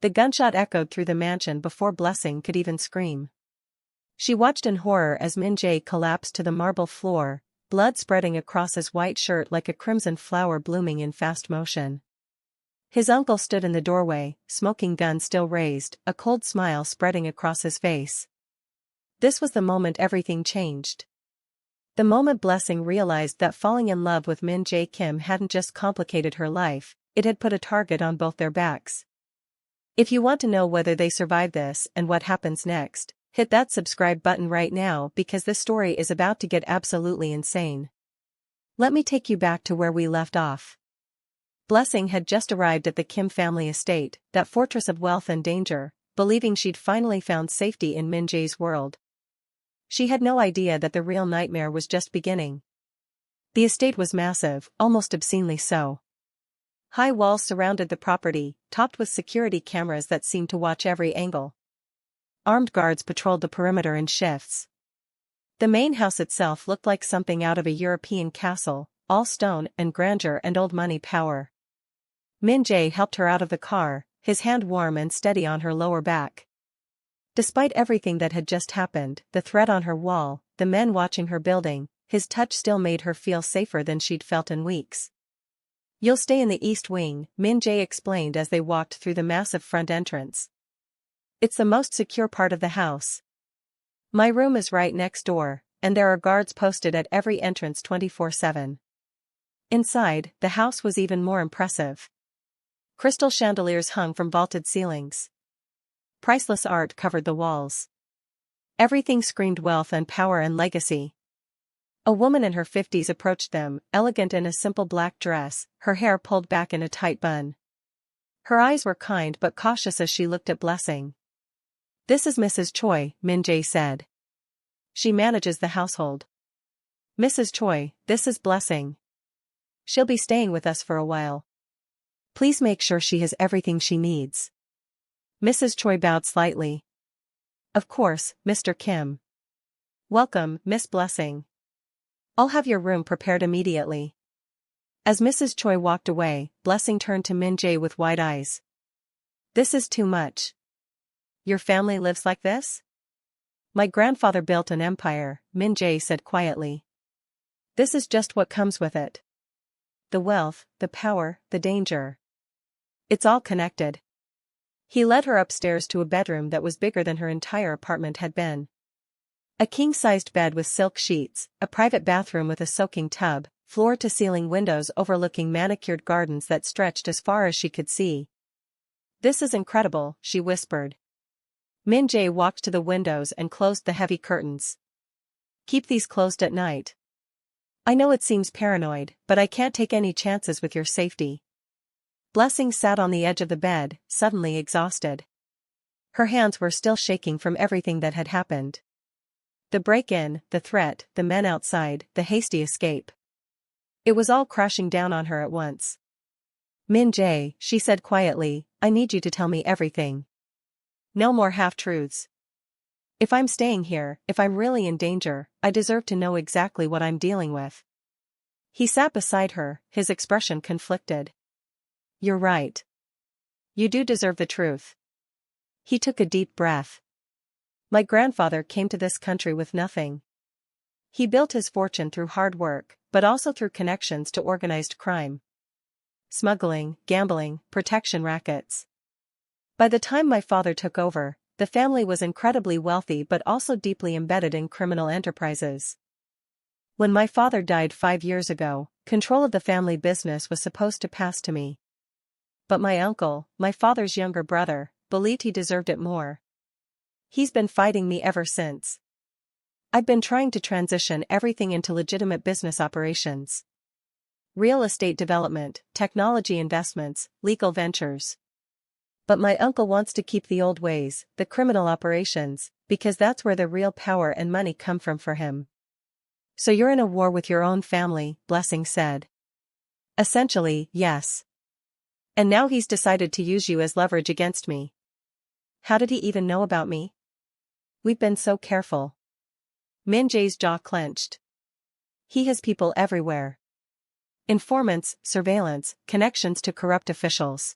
The gunshot echoed through the mansion before Blessing could even scream. She watched in horror as Min Jae collapsed to the marble floor, blood spreading across his white shirt like a crimson flower blooming in fast motion. His uncle stood in the doorway, smoking gun still raised, a cold smile spreading across his face. This was the moment everything changed. The moment Blessing realized that falling in love with Min Jae Kim hadn't just complicated her life, it had put a target on both their backs. If you want to know whether they survive this and what happens next, hit that subscribe button right now because this story is about to get absolutely insane. Let me take you back to where we left off. Blessing had just arrived at the Kim family estate, that fortress of wealth and danger, believing she'd finally found safety in Min Jae's world. She had no idea that the real nightmare was just beginning. The estate was massive, almost obscenely so. High walls surrounded the property, topped with security cameras that seemed to watch every angle. Armed guards patrolled the perimeter in shifts. The main house itself looked like something out of a European castle, all stone and grandeur and old money power. Min Jae helped her out of the car, his hand warm and steady on her lower back. Despite everything that had just happened, the threat on her wall, the men watching her building, his touch still made her feel safer than she'd felt in weeks. "You'll stay in the East Wing," Min Jae explained as they walked through the massive front entrance. "It's the most secure part of the house. My room is right next door, and there are guards posted at every entrance 24/7. Inside, the house was even more impressive. Crystal chandeliers hung from vaulted ceilings. Priceless art covered the walls. Everything screamed wealth and power and legacy. A woman in her 50s approached them, elegant in a simple black dress, her hair pulled back in a tight bun. Her eyes were kind but cautious as she looked at Blessing. "This is Mrs. Choi," Min Jae said. "She manages the household." "Mrs. Choi, this is Blessing. She'll be staying with us for a while. Please make sure she has everything she needs." Mrs. Choi bowed slightly. "Of course, Mr. Kim. Welcome, Miss Blessing. I'll have your room prepared immediately." As Mrs. Choi walked away, Blessing turned to Min Jae with wide eyes. "This is too much. Your family lives like this?" "My grandfather built an empire," Min Jae said quietly. "This is just what comes with it. The wealth, the power, the danger. It's all connected." He led her upstairs to a bedroom that was bigger than her entire apartment had been. A king-sized bed with silk sheets, a private bathroom with a soaking tub, floor-to-ceiling windows overlooking manicured gardens that stretched as far as she could see. "This is incredible," she whispered. Min Jae walked to the windows and closed the heavy curtains. "Keep these closed at night. I know it seems paranoid, but I can't take any chances with your safety." Blessing sat on the edge of the bed, suddenly exhausted. Her hands were still shaking from everything that had happened. The break-in, the threat, the men outside, the hasty escape. It was all crashing down on her at once. "Min Jae," she said quietly, "I need you to tell me everything. No more half-truths. If I'm staying here, if I'm really in danger, I deserve to know exactly what I'm dealing with." He sat beside her, his expression conflicted. "You're right. You do deserve the truth." He took a deep breath. "My grandfather came to this country with nothing. He built his fortune through hard work, but also through connections to organized crime. Smuggling, gambling, protection rackets. By the time my father took over, the family was incredibly wealthy but also deeply embedded in criminal enterprises. When my father died 5 years ago, control of the family business was supposed to pass to me. But my uncle, my father's younger brother, believed he deserved it more. He's been fighting me ever since. I've been trying to transition everything into legitimate business operations. Real estate development, technology investments, legal ventures. But my uncle wants to keep the old ways, the criminal operations, because that's where the real power and money come from for him." "So you're in a war with your own family," Blessing said. "Essentially, yes. And now he's decided to use you as leverage against me." "How did he even know about me?" "We've been so careful." Min Jae's jaw clenched. "He has people everywhere. Informants, surveillance, connections to corrupt officials.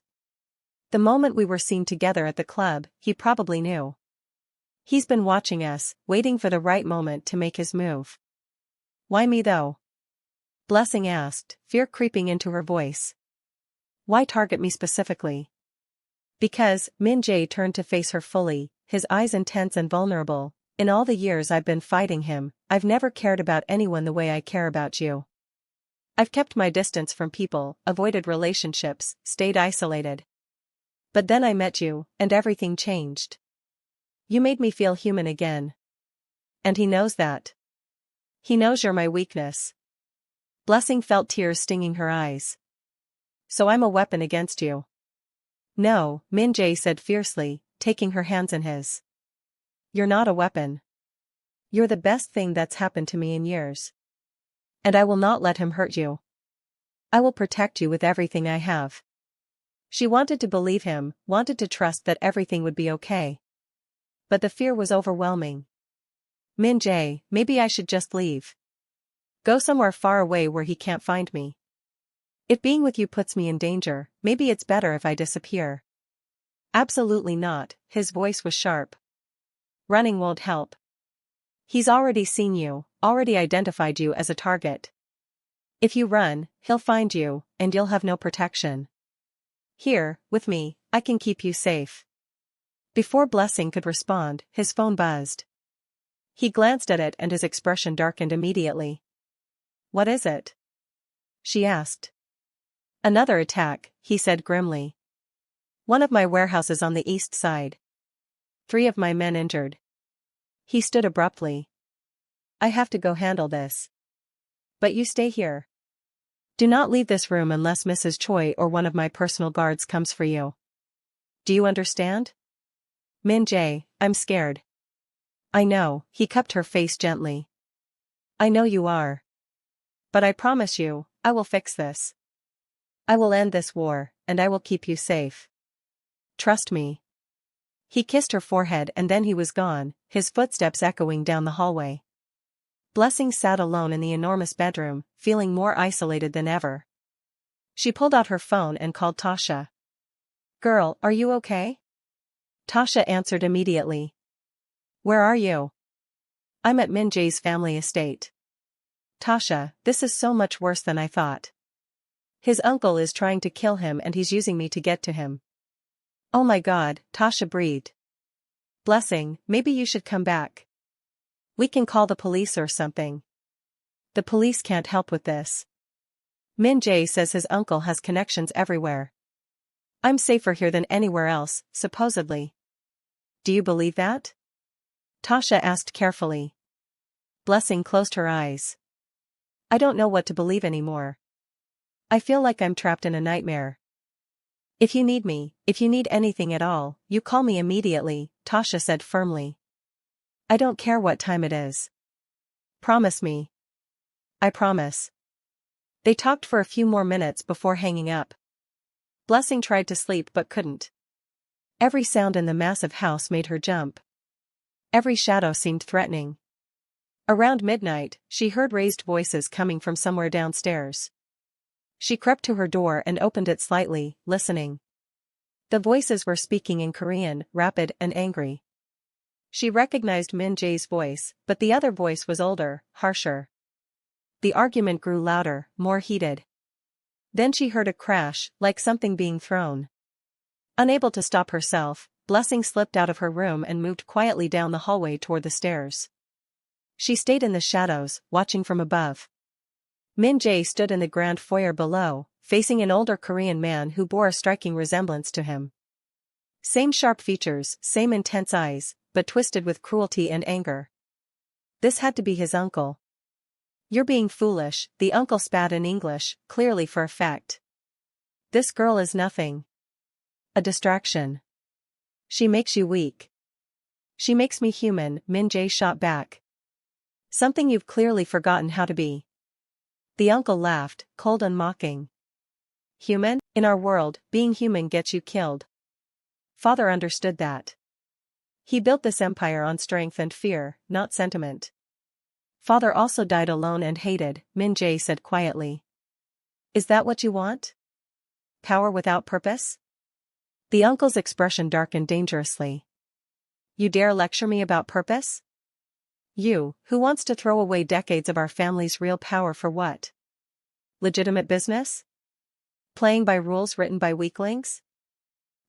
The moment we were seen together at the club, he probably knew. He's been watching us, waiting for the right moment to make his move. Why me though? Blessing asked, fear creeping into her voice. Why target me specifically? Because, Min Jae turned to face her fully, his eyes intense and vulnerable. In all the years I've been fighting him, I've never cared about anyone the way I care about you. I've kept my distance from people, avoided relationships, stayed isolated. But then I met you, and everything changed. You made me feel human again. And he knows that. He knows you're my weakness. Blessing felt tears stinging her eyes. So I'm a weapon against you. No, Min Jae said fiercely, taking her hands in his. You're not a weapon. You're the best thing that's happened to me in years. And I will not let him hurt you. I will protect you with everything I have. She wanted to believe him, wanted to trust that everything would be okay. But the fear was overwhelming. Min Jae, maybe I should just leave. Go somewhere far away where he can't find me. If being with you puts me in danger, maybe it's better if I disappear. Absolutely not, his voice was sharp. Running won't help. He's already seen you, already identified you as a target. If you run, he'll find you, and you'll have no protection. Here, with me, I can keep you safe. Before Blessing could respond, his phone buzzed. He glanced at it and his expression darkened immediately. What is it? She asked. Another attack, he said grimly. One of my warehouses on the east side. 3 of my men injured. He stood abruptly. I have to go handle this. But you stay here. Do not leave this room unless Mrs. Choi or one of my personal guards comes for you. Do you understand? Min Jae, I'm scared. I know, he cupped her face gently. I know you are. But I promise you, I will fix this. I will end this war, and I will keep you safe. Trust me. He kissed her forehead and then he was gone, his footsteps echoing down the hallway. Blessing sat alone in the enormous bedroom, feeling more isolated than ever. She pulled out her phone and called Tasha. Girl, are you okay? Tasha answered immediately. Where are you? I'm at Min Jae's family estate. Tasha, this is so much worse than I thought. His uncle is trying to kill him and he's using me to get to him. Oh my God, Tasha breathed. Blessing, maybe you should come back. We can call the police or something. The police can't help with this. Min Jae says his uncle has connections everywhere. I'm safer here than anywhere else, supposedly. Do you believe that? Tasha asked carefully. Blessing closed her eyes. I don't know what to believe anymore. I feel like I'm trapped in a nightmare. If you need me, if you need anything at all, you call me immediately, Tasha said firmly. I don't care what time it is. Promise me. I promise. They talked for a few more minutes before hanging up. Blessing tried to sleep but couldn't. Every sound in the massive house made her jump. Every shadow seemed threatening. Around midnight, she heard raised voices coming from somewhere downstairs. She crept to her door and opened it slightly, listening. The voices were speaking in Korean, rapid and angry. She recognized Min Jae's voice, but the other voice was older, harsher. The argument grew louder, more heated. Then she heard a crash, like something being thrown. Unable to stop herself, Blessing slipped out of her room and moved quietly down the hallway toward the stairs. She stayed in the shadows, watching from above. Min Jae stood in the grand foyer below, facing an older Korean man who bore a striking resemblance to him. Same sharp features, same intense eyes, but twisted with cruelty and anger. This had to be his uncle. You're being foolish, the uncle spat in English, clearly for effect. This girl is nothing. A distraction. She makes you weak. She makes me human, Min Jae shot back. Something you've clearly forgotten how to be. The uncle laughed, cold and mocking. Human? In our world, being human gets you killed. Father understood that. He built this empire on strength and fear, not sentiment. Father also died alone and hated, Min Jae said quietly. Is that what you want? Power without purpose? The uncle's expression darkened dangerously. You dare lecture me about purpose? You, who wants to throw away decades of our family's real power for what? Legitimate business? Playing by rules written by weaklings?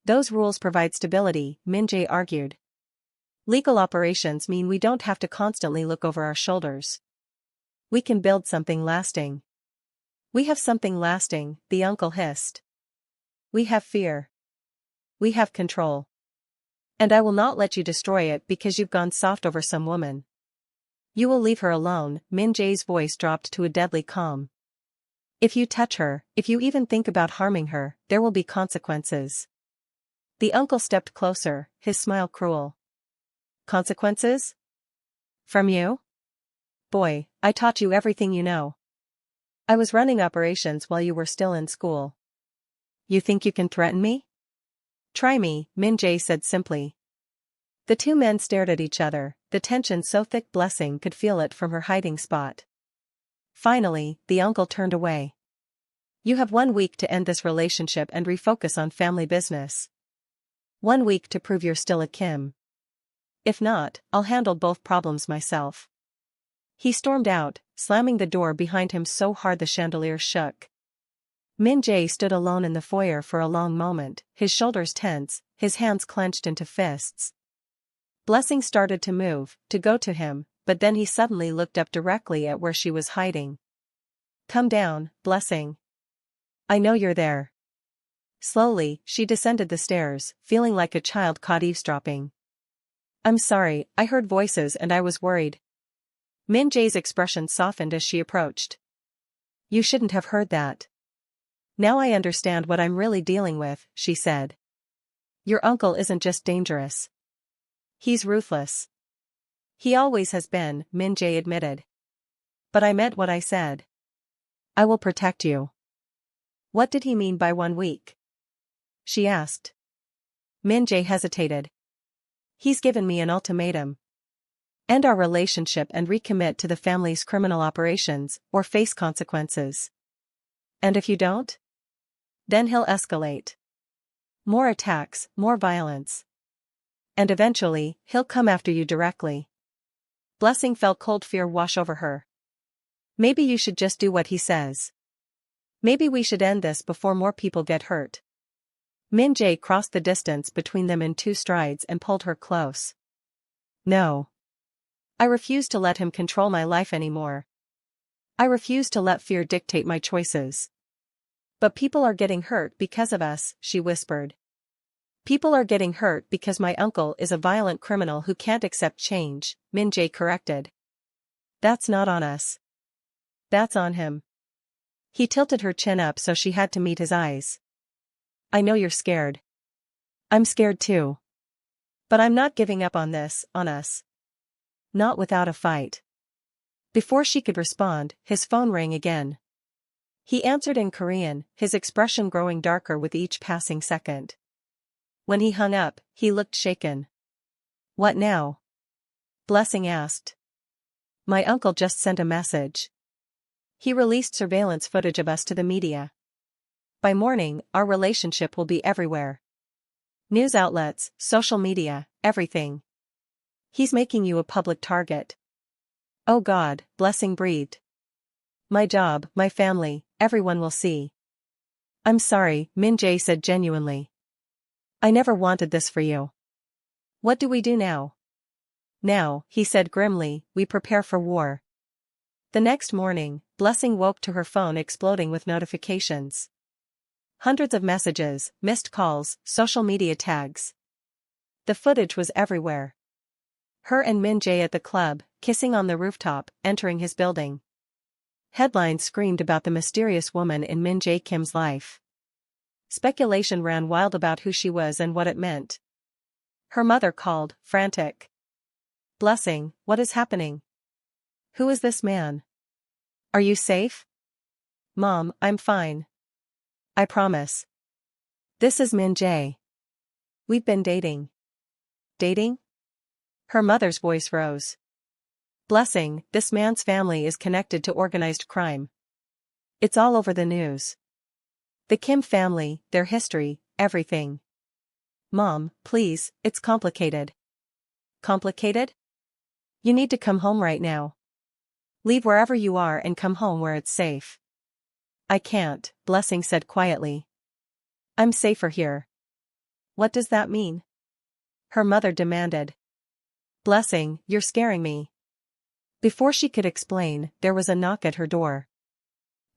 Those rules provide stability, Min-jae argued. Legal operations mean we don't have to constantly look over our shoulders. We can build something lasting. We have something lasting, the uncle hissed. We have fear. We have control. And I will not let you destroy it because you've gone soft over some woman. You will leave her alone, Min-jae's voice dropped to a deadly calm. If you touch her, if you even think about harming her, there will be consequences. The uncle stepped closer, his smile cruel. Consequences? From you? Boy, I taught you everything you know. I was running operations while you were still in school. You think you can threaten me? Try me, Min-jae said simply. The two men stared at each other, the tension so thick Blessing could feel it from her hiding spot. Finally, the uncle turned away. You have 1 week to end this relationship and refocus on family business. 1 week to prove you're still a Kim. If not, I'll handle both problems myself. He stormed out, slamming the door behind him so hard the chandelier shook. Min-jae stood alone in the foyer for a long moment, his shoulders tense, his hands clenched into fists. Blessing started to move, to go to him, but then he suddenly looked up directly at where she was hiding. Come down, Blessing. I know you're there. Slowly, she descended the stairs, feeling like a child caught eavesdropping. I'm sorry, I heard voices and I was worried. Min-jae's expression softened as she approached. You shouldn't have heard that. Now I understand what I'm really dealing with, she said. Your uncle isn't just dangerous. He's ruthless. He always has been, Min-jae admitted. But I meant what I said. I will protect you. What did he mean by 1 week? She asked. Min-jae hesitated. He's given me an ultimatum. End our relationship and recommit to the family's criminal operations, or face consequences. And if you don't? Then he'll escalate. More attacks, more violence. And eventually, he'll come after you directly. Blessing felt cold fear wash over her. Maybe you should just do what he says. Maybe we should end this before more people get hurt. Min-jae crossed the distance between them in 2 strides and pulled her close. No. I refuse to let him control my life anymore. I refuse to let fear dictate my choices. But people are getting hurt because of us, she whispered. People are getting hurt because my uncle is a violent criminal who can't accept change, Min-jae corrected. That's not on us. That's on him. He tilted her chin up so she had to meet his eyes. I know you're scared. I'm scared too. But I'm not giving up on this, on us. Not without a fight. Before she could respond, his phone rang again. He answered in Korean, his expression growing darker with each passing second. When he hung up, he looked shaken. What now? Blessing asked. My uncle just sent a message. He released surveillance footage of us to the media. By morning, our relationship will be everywhere. News outlets, social media, everything. He's making you a public target. Oh God, Blessing breathed. My job, my family, everyone will see. I'm sorry, Min-jae said genuinely. I never wanted this for you. What do we do now? Now, he said grimly, we prepare for war. The next morning, Blessing woke to her phone exploding with notifications. Hundreds of messages, missed calls, social media tags. The footage was everywhere. Her and Min-jae at the club, kissing on the rooftop, entering his building. Headlines screamed about the mysterious woman in Min-jae Kim's life. Speculation ran wild about who she was and what it meant. Her mother called, frantic. Blessing, what is happening? Who is this man? Are you safe? Mom, I'm fine. I promise. This is Min-jae. We've been dating. Dating? Her mother's voice rose. Blessing, this man's family is connected to organized crime. It's all over the news. The Kim family, their history, everything. Mom, please, it's complicated. Complicated? You need to come home right now. Leave wherever you are and come home where it's safe. I can't, Blessing said quietly. I'm safer here. What does that mean? Her mother demanded. Blessing, you're scaring me. Before she could explain, there was a knock at her door.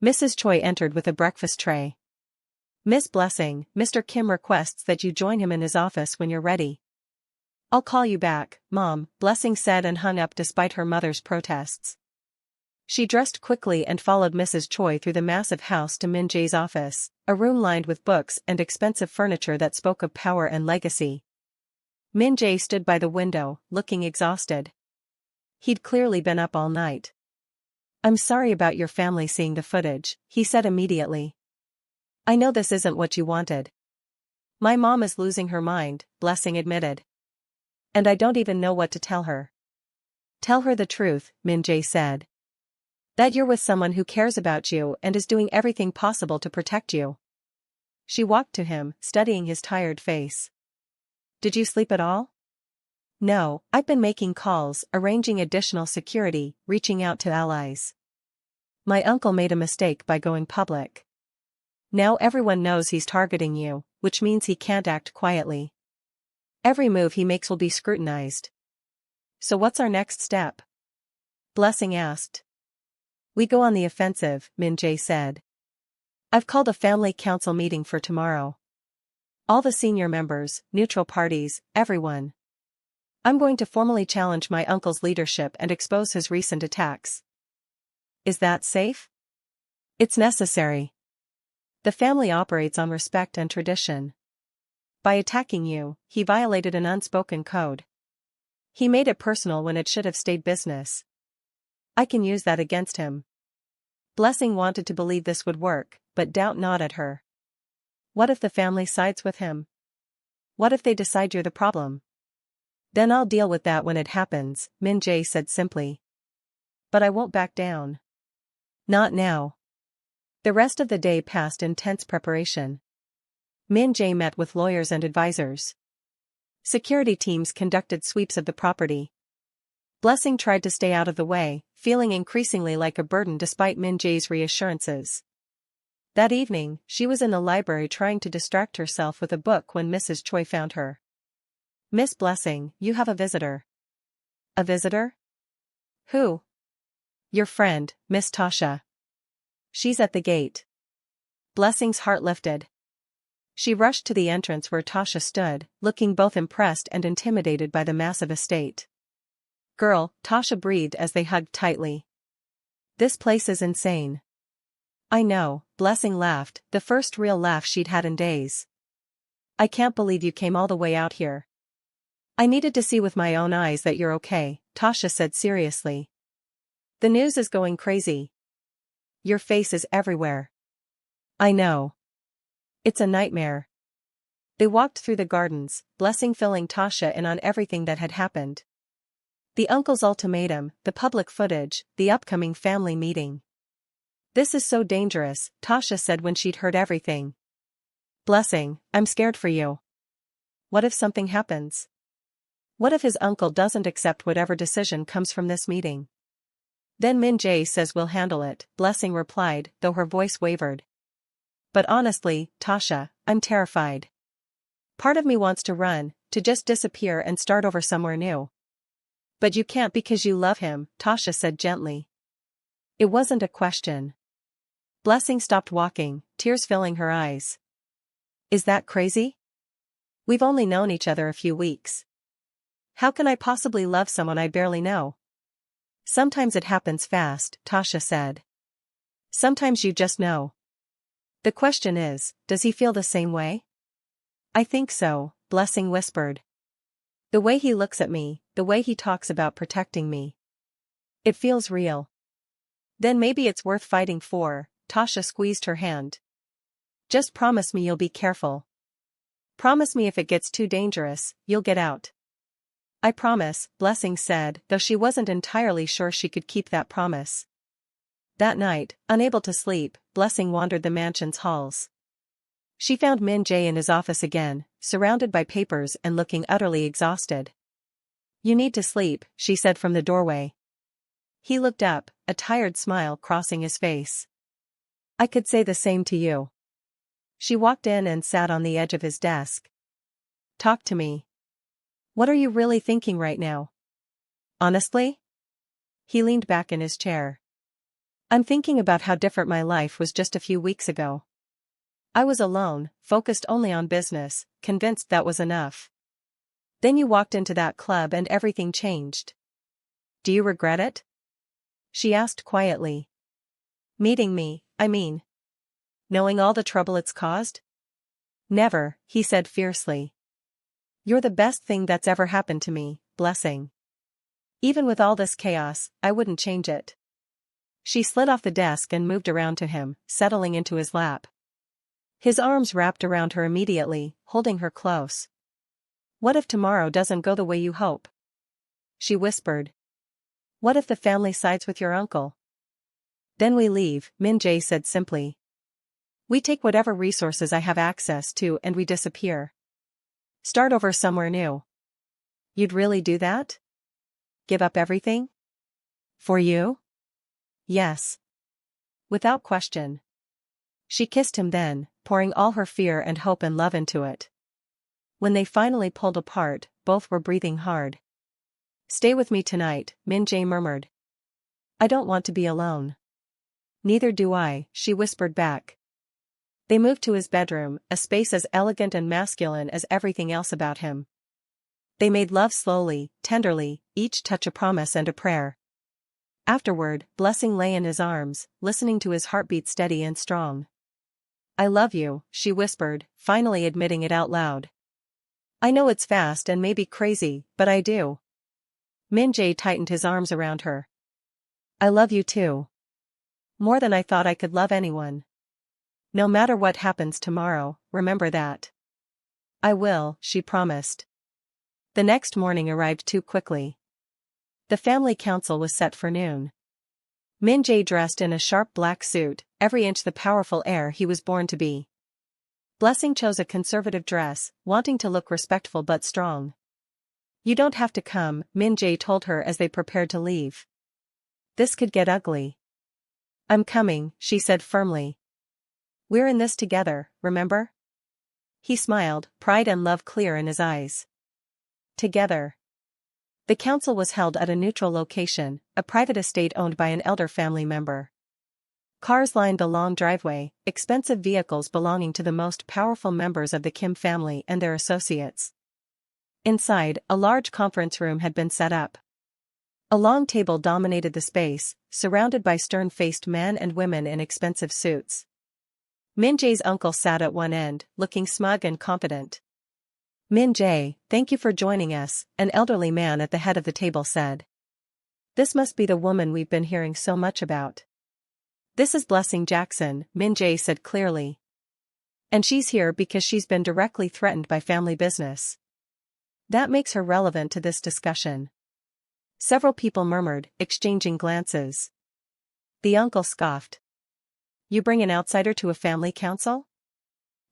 Mrs. Choi entered with a breakfast tray. Miss Blessing, Mr. Kim requests that you join him in his office when you're ready. I'll call you back, Mom, Blessing said and hung up despite her mother's protests. She dressed quickly and followed Mrs. Choi through the massive house to Min Jae's office, a room lined with books and expensive furniture that spoke of power and legacy. Min Jae stood by the window, looking exhausted. He'd clearly been up all night. I'm sorry about your family seeing the footage, he said immediately. I know this isn't what you wanted. My mom is losing her mind, Blessing admitted. And I don't even know what to tell her. Tell her the truth, Min Jae said. That you're with someone who cares about you and is doing everything possible to protect you. She walked to him, studying his tired face. Did you sleep at all? No, I've been making calls, arranging additional security, reaching out to allies. My uncle made a mistake by going public. Now everyone knows he's targeting you, which means he can't act quietly. Every move he makes will be scrutinized. So what's our next step? Blessing asked. We go on the offensive, Min Jae said. I've called a family council meeting for tomorrow. All the senior members, neutral parties, everyone. I'm going to formally challenge my uncle's leadership and expose his recent attacks. Is that safe? It's necessary. The family operates on respect and tradition. By attacking you, he violated an unspoken code. He made it personal when it should have stayed business. I can use that against him. Blessing wanted to believe this would work, but doubt gnawed at her. What if the family sides with him? What if they decide you're the problem? Then I'll deal with that when it happens, Min Jae said simply. But I won't back down. Not now. The rest of the day passed in tense preparation. Min Jae met with lawyers and advisors. Security teams conducted sweeps of the property. Blessing tried to stay out of the way, feeling increasingly like a burden despite Min Jae's reassurances. That evening, she was in the library trying to distract herself with a book when Mrs. Choi found her. Miss Blessing, you have a visitor. A visitor? Who? Your friend, Miss Tasha. She's at the gate. Blessing's heart lifted. She rushed to the entrance where Tasha stood, looking both impressed and intimidated by the massive estate. Girl, Tasha breathed as they hugged tightly. This place is insane. I know, Blessing laughed, the first real laugh she'd had in days. I can't believe you came all the way out here. I needed to see with my own eyes that you're okay, Tasha said seriously. The news is going crazy. Your face is everywhere. I know. It's a nightmare. They walked through the gardens, Blessing filling Tasha in on everything that had happened. The uncle's ultimatum, the public footage, the upcoming family meeting. This is so dangerous, Tasha said when she'd heard everything. Blessing, I'm scared for you. What if something happens? What if his uncle doesn't accept whatever decision comes from this meeting? Then Min Jae says we'll handle it, Blessing replied, though her voice wavered. But honestly, Tasha, I'm terrified. Part of me wants to run, to just disappear and start over somewhere new. But you can't because you love him, Tasha said gently. It wasn't a question. Blessing stopped walking, tears filling her eyes. Is that crazy? We've only known each other a few weeks. How can I possibly love someone I barely know? Sometimes it happens fast, Tasha said. Sometimes you just know. The question is, does he feel the same way? I think so, Blessing whispered. The way he looks at me, the way he talks about protecting me. It feels real. Then maybe it's worth fighting for, Tasha squeezed her hand. Just promise me you'll be careful. Promise me if it gets too dangerous, you'll get out. I promise, Blessing said, though she wasn't entirely sure she could keep that promise. That night, unable to sleep, Blessing wandered the mansion's halls. She found Min Jae in his office again, surrounded by papers and looking utterly exhausted. "You need to sleep," she said from the doorway. He looked up, a tired smile crossing his face. "I could say the same to you." She walked in and sat on the edge of his desk. "Talk to me. What are you really thinking right now?" "Honestly?" He leaned back in his chair. "I'm thinking about how different my life was just a few weeks ago. I was alone, focused only on business, convinced that was enough. Then you walked into that club and everything changed. Do you regret it?" She asked quietly. "Meeting me, I mean. Knowing all the trouble it's caused?" "Never," he said fiercely. "You're the best thing that's ever happened to me, Blessing. Even with all this chaos, I wouldn't change it." She slid off the desk and moved around to him, settling into his lap. His arms wrapped around her immediately, holding her close. "What if tomorrow doesn't go the way you hope?" she whispered. "What if the family sides with your uncle?" "Then we leave," Min-jae said simply. "We take whatever resources I have access to and we disappear. Start over somewhere new." "You'd really do that? Give up everything? For you?" "Yes. Without question." She kissed him then, pouring all her fear and hope and love into it. When they finally pulled apart, both were breathing hard. "Stay with me tonight," Min-jae murmured. "I don't want to be alone." "Neither do I," she whispered back. They moved to his bedroom, a space as elegant and masculine as everything else about him. They made love slowly, tenderly, each touch a promise and a prayer. Afterward, Blessing lay in his arms, listening to his heartbeat steady and strong. "I love you," she whispered, finally admitting it out loud. "I know it's fast and maybe crazy, but I do." Min-jae tightened his arms around her. "I love you too. More than I thought I could love anyone. No matter what happens tomorrow, remember that." "I will," she promised. The next morning arrived too quickly. The family council was set for noon. Min-jae dressed in a sharp black suit, every inch the powerful heir he was born to be. Blessing chose a conservative dress, wanting to look respectful but strong. "You don't have to come," Min-jae told her as they prepared to leave. "This could get ugly." "I'm coming," she said firmly. "We're in this together, remember?" He smiled, pride and love clear in his eyes. Together. The council was held at a neutral location, a private estate owned by an elder family member. Cars lined the long driveway, expensive vehicles belonging to the most powerful members of the Kim family and their associates. Inside, a large conference room had been set up. A long table dominated the space, surrounded by stern-faced men and women in expensive suits. Min-jae's uncle sat at one end, looking smug and confident. "Min-jae, thank you for joining us," an elderly man at the head of the table said. "This must be the woman we've been hearing so much about." "This is Blessing Jackson," Min-jae said clearly. "And she's here because she's been directly threatened by family business. That makes her relevant to this discussion." Several people murmured, exchanging glances. The uncle scoffed. "You bring an outsider to a family council?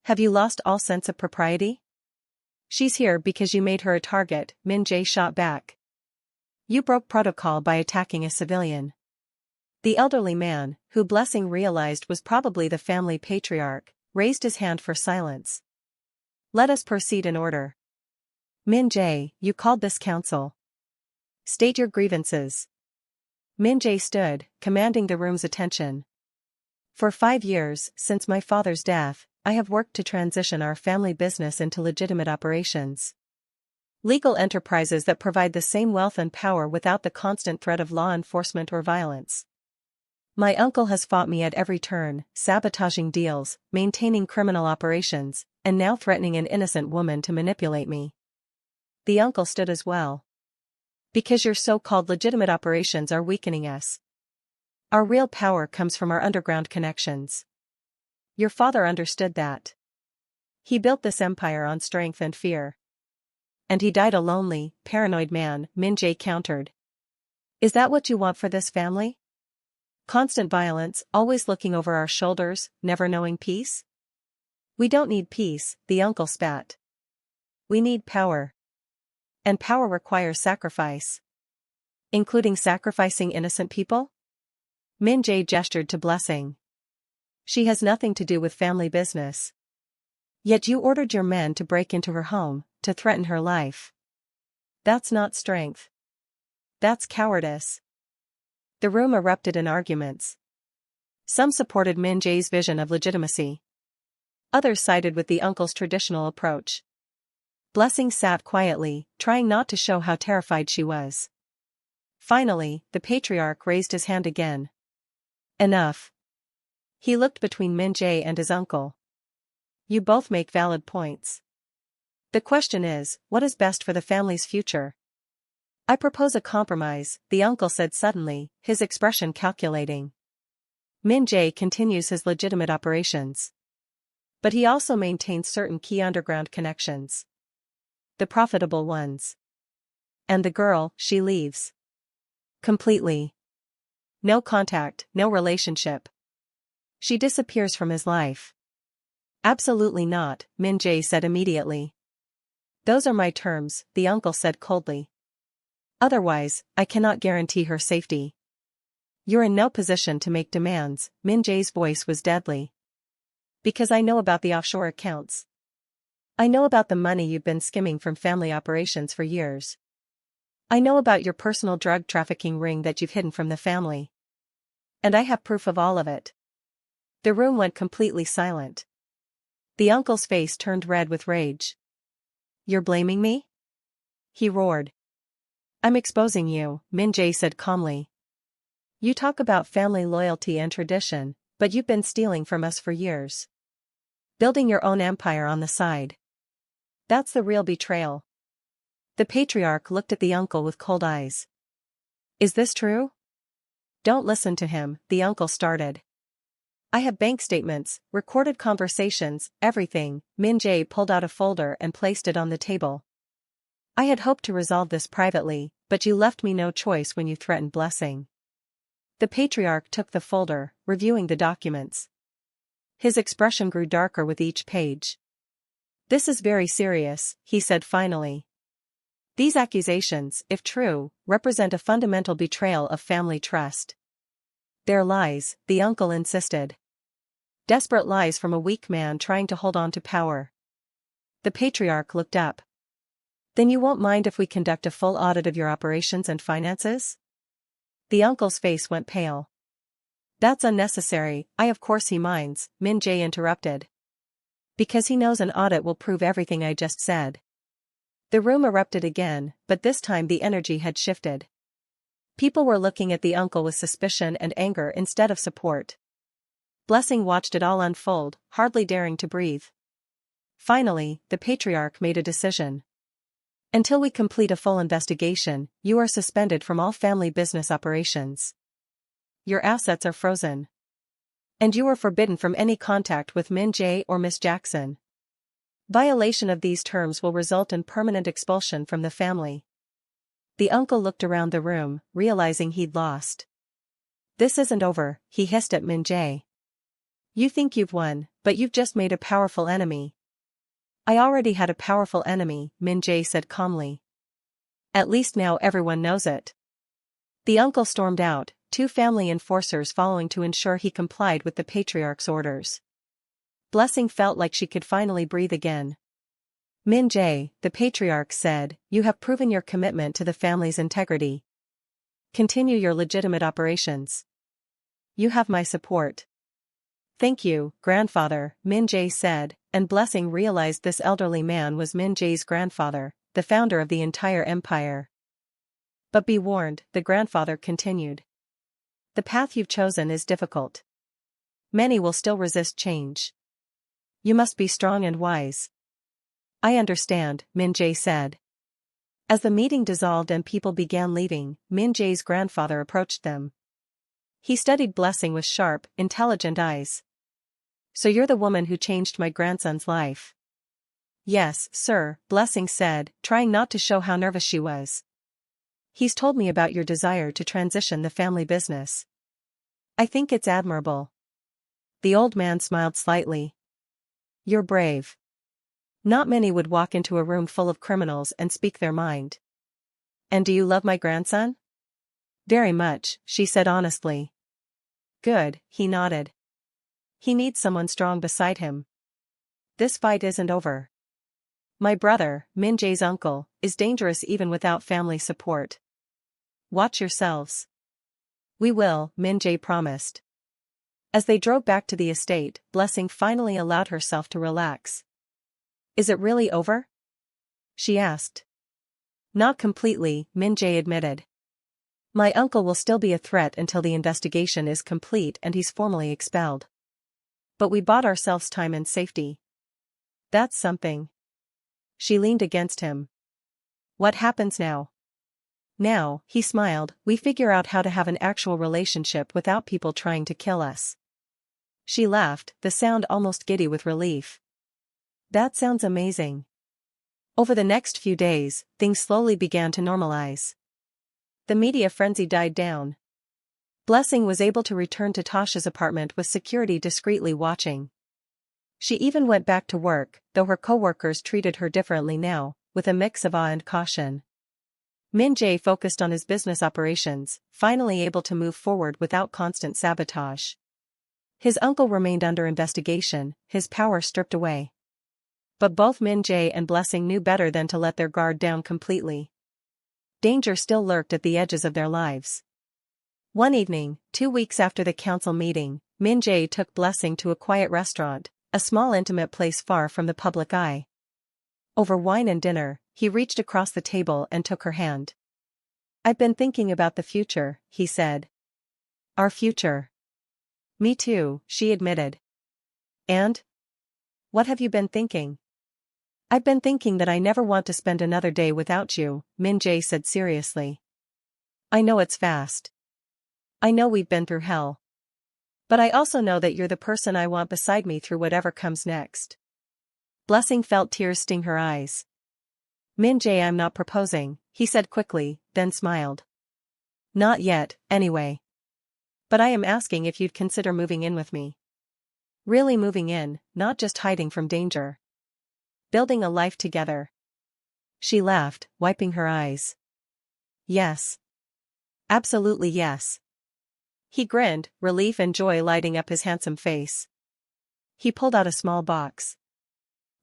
Have you lost all sense of propriety?" "She's here because you made her a target," Min-jae shot back. "You broke protocol by attacking a civilian." The elderly man, who Blessing realized was probably the family patriarch, raised his hand for silence. "Let us proceed in order. Min-jae, you called this council. State your grievances." Min-jae stood, commanding the room's attention. "For 5 years, since my father's death, I have worked to transition our family business into legitimate operations. Legal enterprises that provide the same wealth and power without the constant threat of law enforcement or violence. My uncle has fought me at every turn, sabotaging deals, maintaining criminal operations, and now threatening an innocent woman to manipulate me." The uncle stood as well. "Because your so-called legitimate operations are weakening us. Our real power comes from our underground connections. Your father understood that. He built this empire on strength and fear. And he died a lonely, paranoid man," Min-jae countered. "Is that what you want for this family? Constant violence, always looking over our shoulders, never knowing peace?" "We don't need peace," the uncle spat. We need power. And power requires sacrifice. Including sacrificing innocent people? Min-jae gestured to Blessing. She has nothing to do with family business. Yet you ordered your men to break into her home, to threaten her life. That's not strength. That's cowardice. The room erupted in arguments. Some supported Min-jae's vision of legitimacy. Others sided with the uncle's traditional approach. Blessing sat quietly, trying not to show how terrified she was. Finally, the patriarch raised his hand again. Enough. He looked between Min-jae and his uncle. You both make valid points. The question is, what is best for the family's future? I propose a compromise, the uncle said suddenly, his expression calculating. Min-jae continues his legitimate operations. But he also maintains certain key underground connections. The profitable ones. And the girl, she leaves. Completely. No contact, no relationship. She disappears from his life. Absolutely not, Min-jae said immediately. Those are my terms, the uncle said coldly. Otherwise, I cannot guarantee her safety. You're in no position to make demands, Min-jae's voice was deadly. Because I know about the offshore accounts. I know about the money you've been skimming from family operations for years. I know about your personal drug trafficking ring that you've hidden from the family. And I have proof of all of it. The room went completely silent. The uncle's face turned red with rage. You're blaming me? He roared. I'm exposing you, Min-jae said calmly. You talk about family loyalty and tradition, but you've been stealing from us for years. Building your own empire on the side. That's the real betrayal. The patriarch looked at the uncle with cold eyes. Is this true? Don't listen to him, the uncle started. I have bank statements, recorded conversations, everything. Min-jae pulled out a folder and placed it on the table. I had hoped to resolve this privately, but you left me no choice when you threatened Blessing. The patriarch took the folder, reviewing the documents. His expression grew darker with each page. This is very serious, he said finally. These accusations, if true, represent a fundamental betrayal of family trust. They're lies, the uncle insisted. Desperate lies from a weak man trying to hold on to power. The patriarch looked up. Then you won't mind if we conduct a full audit of your operations and finances? The uncle's face went pale. That's unnecessary, of course he minds, Min-jae interrupted. Because he knows an audit will prove everything I just said. The room erupted again, but this time the energy had shifted. People were looking at the uncle with suspicion and anger instead of support. Blessing watched it all unfold, hardly daring to breathe. Finally, the patriarch made a decision. Until we complete a full investigation, you are suspended from all family business operations. Your assets are frozen. And you are forbidden from any contact with Min-jae or Miss Jackson. Violation of these terms will result in permanent expulsion from the family. The uncle looked around the room, realizing he'd lost. This isn't over, he hissed at Min-jae. You think you've won, but you've just made a powerful enemy. I already had a powerful enemy, Min-jae said calmly. At least now everyone knows it. The uncle stormed out, two family enforcers following to ensure he complied with the patriarch's orders. Blessing felt like she could finally breathe again. Min-jae, the patriarch said, you have proven your commitment to the family's integrity. Continue your legitimate operations. You have my support. Thank you, grandfather, Min-jae said, and Blessing realized this elderly man was Min-jae's grandfather, the founder of the entire empire. But be warned, the grandfather continued. The path you've chosen is difficult. Many will still resist change. You must be strong and wise. I understand, Min-jae said. As the meeting dissolved and people began leaving, Min-jae's grandfather approached them. He studied Blessing with sharp, intelligent eyes. So you're the woman who changed my grandson's life. Yes, sir, Blessing said, trying not to show how nervous she was. He's told me about your desire to transition the family business. I think it's admirable. The old man smiled slightly. You're brave. Not many would walk into a room full of criminals and speak their mind. "And do you love my grandson?" "Very much," she said honestly. "Good," he nodded. "He needs someone strong beside him. This fight isn't over. My brother, Min Jae's uncle, is dangerous even without family support. Watch yourselves." "We will," Min Jae promised. As they drove back to the estate, Blessing finally allowed herself to relax. "Is it really over?" she asked. "Not completely," Min Jae admitted. "My uncle will still be a threat until the investigation is complete and he's formally expelled. But we bought ourselves time and safety. That's something." She leaned against him. "What happens now?" "Now," he smiled, "we figure out how to have an actual relationship without people trying to kill us." She laughed, the sound almost giddy with relief. "That sounds amazing." Over the next few days, things slowly began to normalize. The media frenzy died down. Blessing was able to return to Tasha's apartment with security discreetly watching. She even went back to work, though her co-workers treated her differently now, with a mix of awe and caution. Min Jae focused on his business operations, finally able to move forward without constant sabotage. His uncle remained under investigation, his power stripped away. But both Min Jae and Blessing knew better than to let their guard down completely. Danger still lurked at the edges of their lives. One evening, 2 weeks after the council meeting, Min Jae took Blessing to a quiet restaurant, a small intimate place far from the public eye. Over wine and dinner, he reached across the table and took her hand. "I've been thinking about the future," he said. "Our future." "Me too," she admitted. "And? What have you been thinking?" "I've been thinking that I never want to spend another day without you," Min Jae said seriously. "I know it's fast. I know we've been through hell. But I also know that you're the person I want beside me through whatever comes next." Blessing felt tears sting her eyes. "Min Jae, I'm not proposing," he said quickly, then smiled. "Not yet, anyway. But I am asking if you'd consider moving in with me. Really moving in, not just hiding from danger. Building a life together." She laughed, wiping her eyes. "Yes. Absolutely yes." He grinned, relief and joy lighting up his handsome face. He pulled out a small box.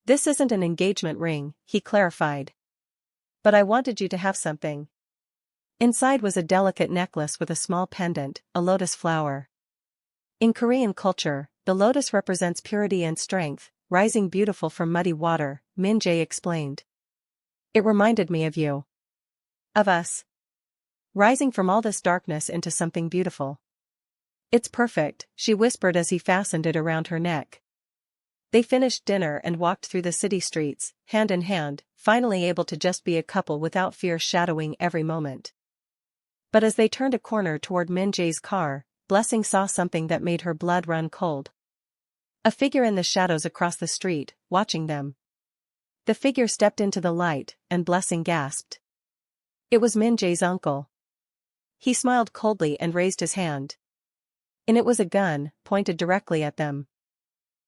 "This isn't an engagement ring," he clarified. "But I wanted you to have something." Inside was a delicate necklace with a small pendant, a lotus flower. In Korean culture, the lotus represents purity and strength, rising beautiful from muddy water, Min Jae explained. "It reminded me of you. Of us. Rising from all this darkness into something beautiful." "It's perfect," she whispered as he fastened it around her neck. They finished dinner and walked through the city streets, hand in hand, finally able to just be a couple without fear shadowing every moment. But as they turned a corner toward Min Jae's car, Blessing saw something that made her blood run cold. A figure in the shadows across the street, watching them. The figure stepped into the light, and Blessing gasped. It was Min Jae's uncle. He smiled coldly and raised his hand. And it was a gun, pointed directly at them.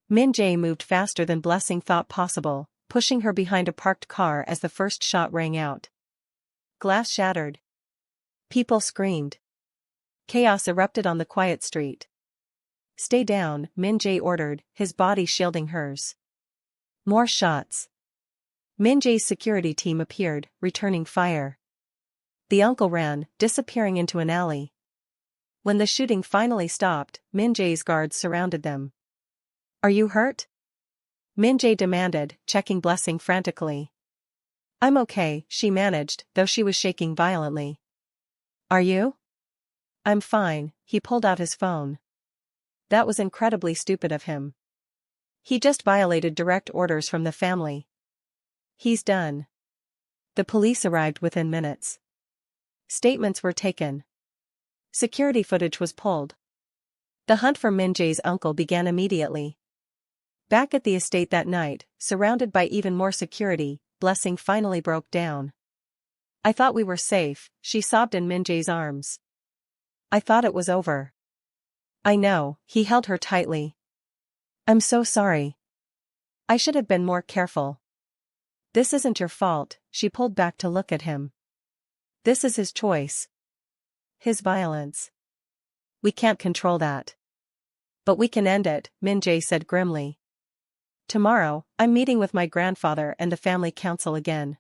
Min Jae moved faster than Blessing thought possible, pushing her behind a parked car as the first shot rang out. Glass shattered. People screamed. Chaos erupted on the quiet street. "Stay down," Min Jae ordered, his body shielding hers. More shots. Min Jae's security team appeared, returning fire. The uncle ran, disappearing into an alley. When the shooting finally stopped, Min Jae's guards surrounded them. "Are you hurt?" Min Jae demanded, checking Blessing frantically. "I'm okay," she managed, though she was shaking violently. "Are you?" "I'm fine," he pulled out his phone. That was incredibly stupid of him. He just violated direct orders from the family. He's done. The police arrived within minutes. Statements were taken. Security footage was pulled. The hunt for Min Jae's uncle began immediately. Back at the estate that night, surrounded by even more security, Blessing finally broke down. "I thought we were safe," she sobbed in Min Jae's arms. "I thought it was over." "I know," he held her tightly. "I'm so sorry. I should have been more careful." This isn't your fault, she pulled back to look at him. This is his choice. His violence. We can't control that. But we can end it, Min-jae said grimly. Tomorrow, I'm meeting with my grandfather and the family council again.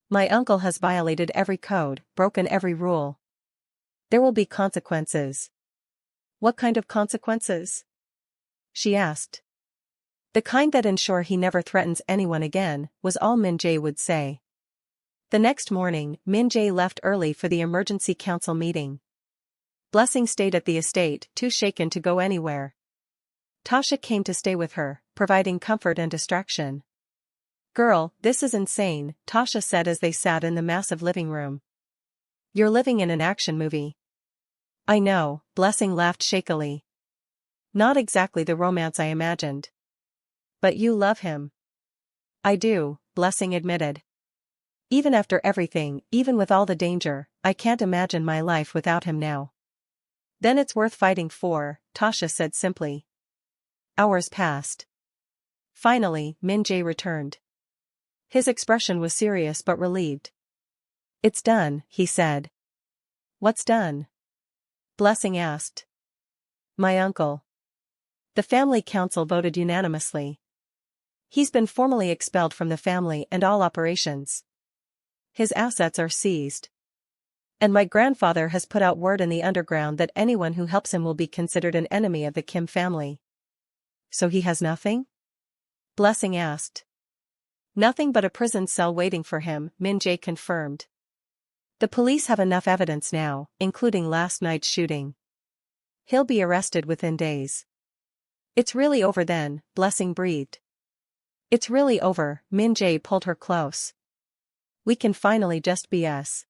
My uncle has violated every code, broken every rule. There will be consequences. What kind of consequences? She asked. The kind that ensure he never threatens anyone again, was all Min-jae would say. The next morning, Min-jae left early for the emergency council meeting. Blessing stayed at the estate, too shaken to go anywhere. Tasha came to stay with her, providing comfort and distraction. Girl, this is insane, Tasha said as they sat in the massive living room. You're living in an action movie. I know, Blessing laughed shakily. Not exactly the romance I imagined. But you love him. I do, Blessing admitted. Even after everything, even with all the danger, I can't imagine my life without him now. Then it's worth fighting for, Tasha said simply. Hours passed. Finally, Min-jae returned. His expression was serious but relieved. It's done, he said. What's done? Blessing asked. My uncle. The family council voted unanimously. He's been formally expelled from the family and all operations. His assets are seized. And my grandfather has put out word in the underground that anyone who helps him will be considered an enemy of the Kim family. So he has nothing? Blessing asked. Nothing but a prison cell waiting for him, Min-jae confirmed. The police have enough evidence now, including last night's shooting. He'll be arrested within days. It's really over then, Blessing breathed. It's really over, Min-jae pulled her close. We can finally just be us.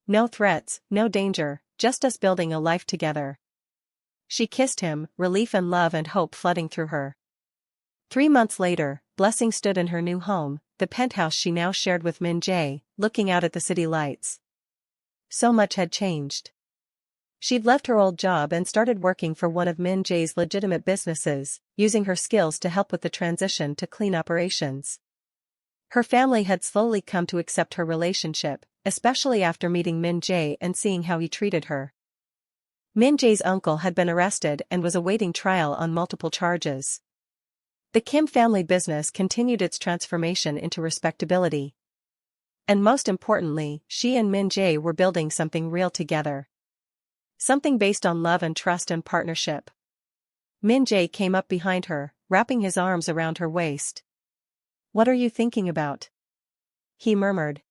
No threats, no danger, just us building a life together. She kissed him, relief and love and hope flooding through her. 3 months later, Blessing stood in her new home, the penthouse she now shared with Min-jae, looking out at the city lights. So much had changed. She'd left her old job and started working for one of Min-jae's legitimate businesses, using her skills to help with the transition to clean operations. Her family had slowly come to accept her relationship, especially after meeting Min-jae and seeing how he treated her. Min-jae's uncle had been arrested and was awaiting trial on multiple charges. The Kim family business continued its transformation into respectability. And most importantly, she and Min-jae were building something real together. Something based on love and trust and partnership. Min-jae came up behind her, wrapping his arms around her waist. What are you thinking about? He murmured.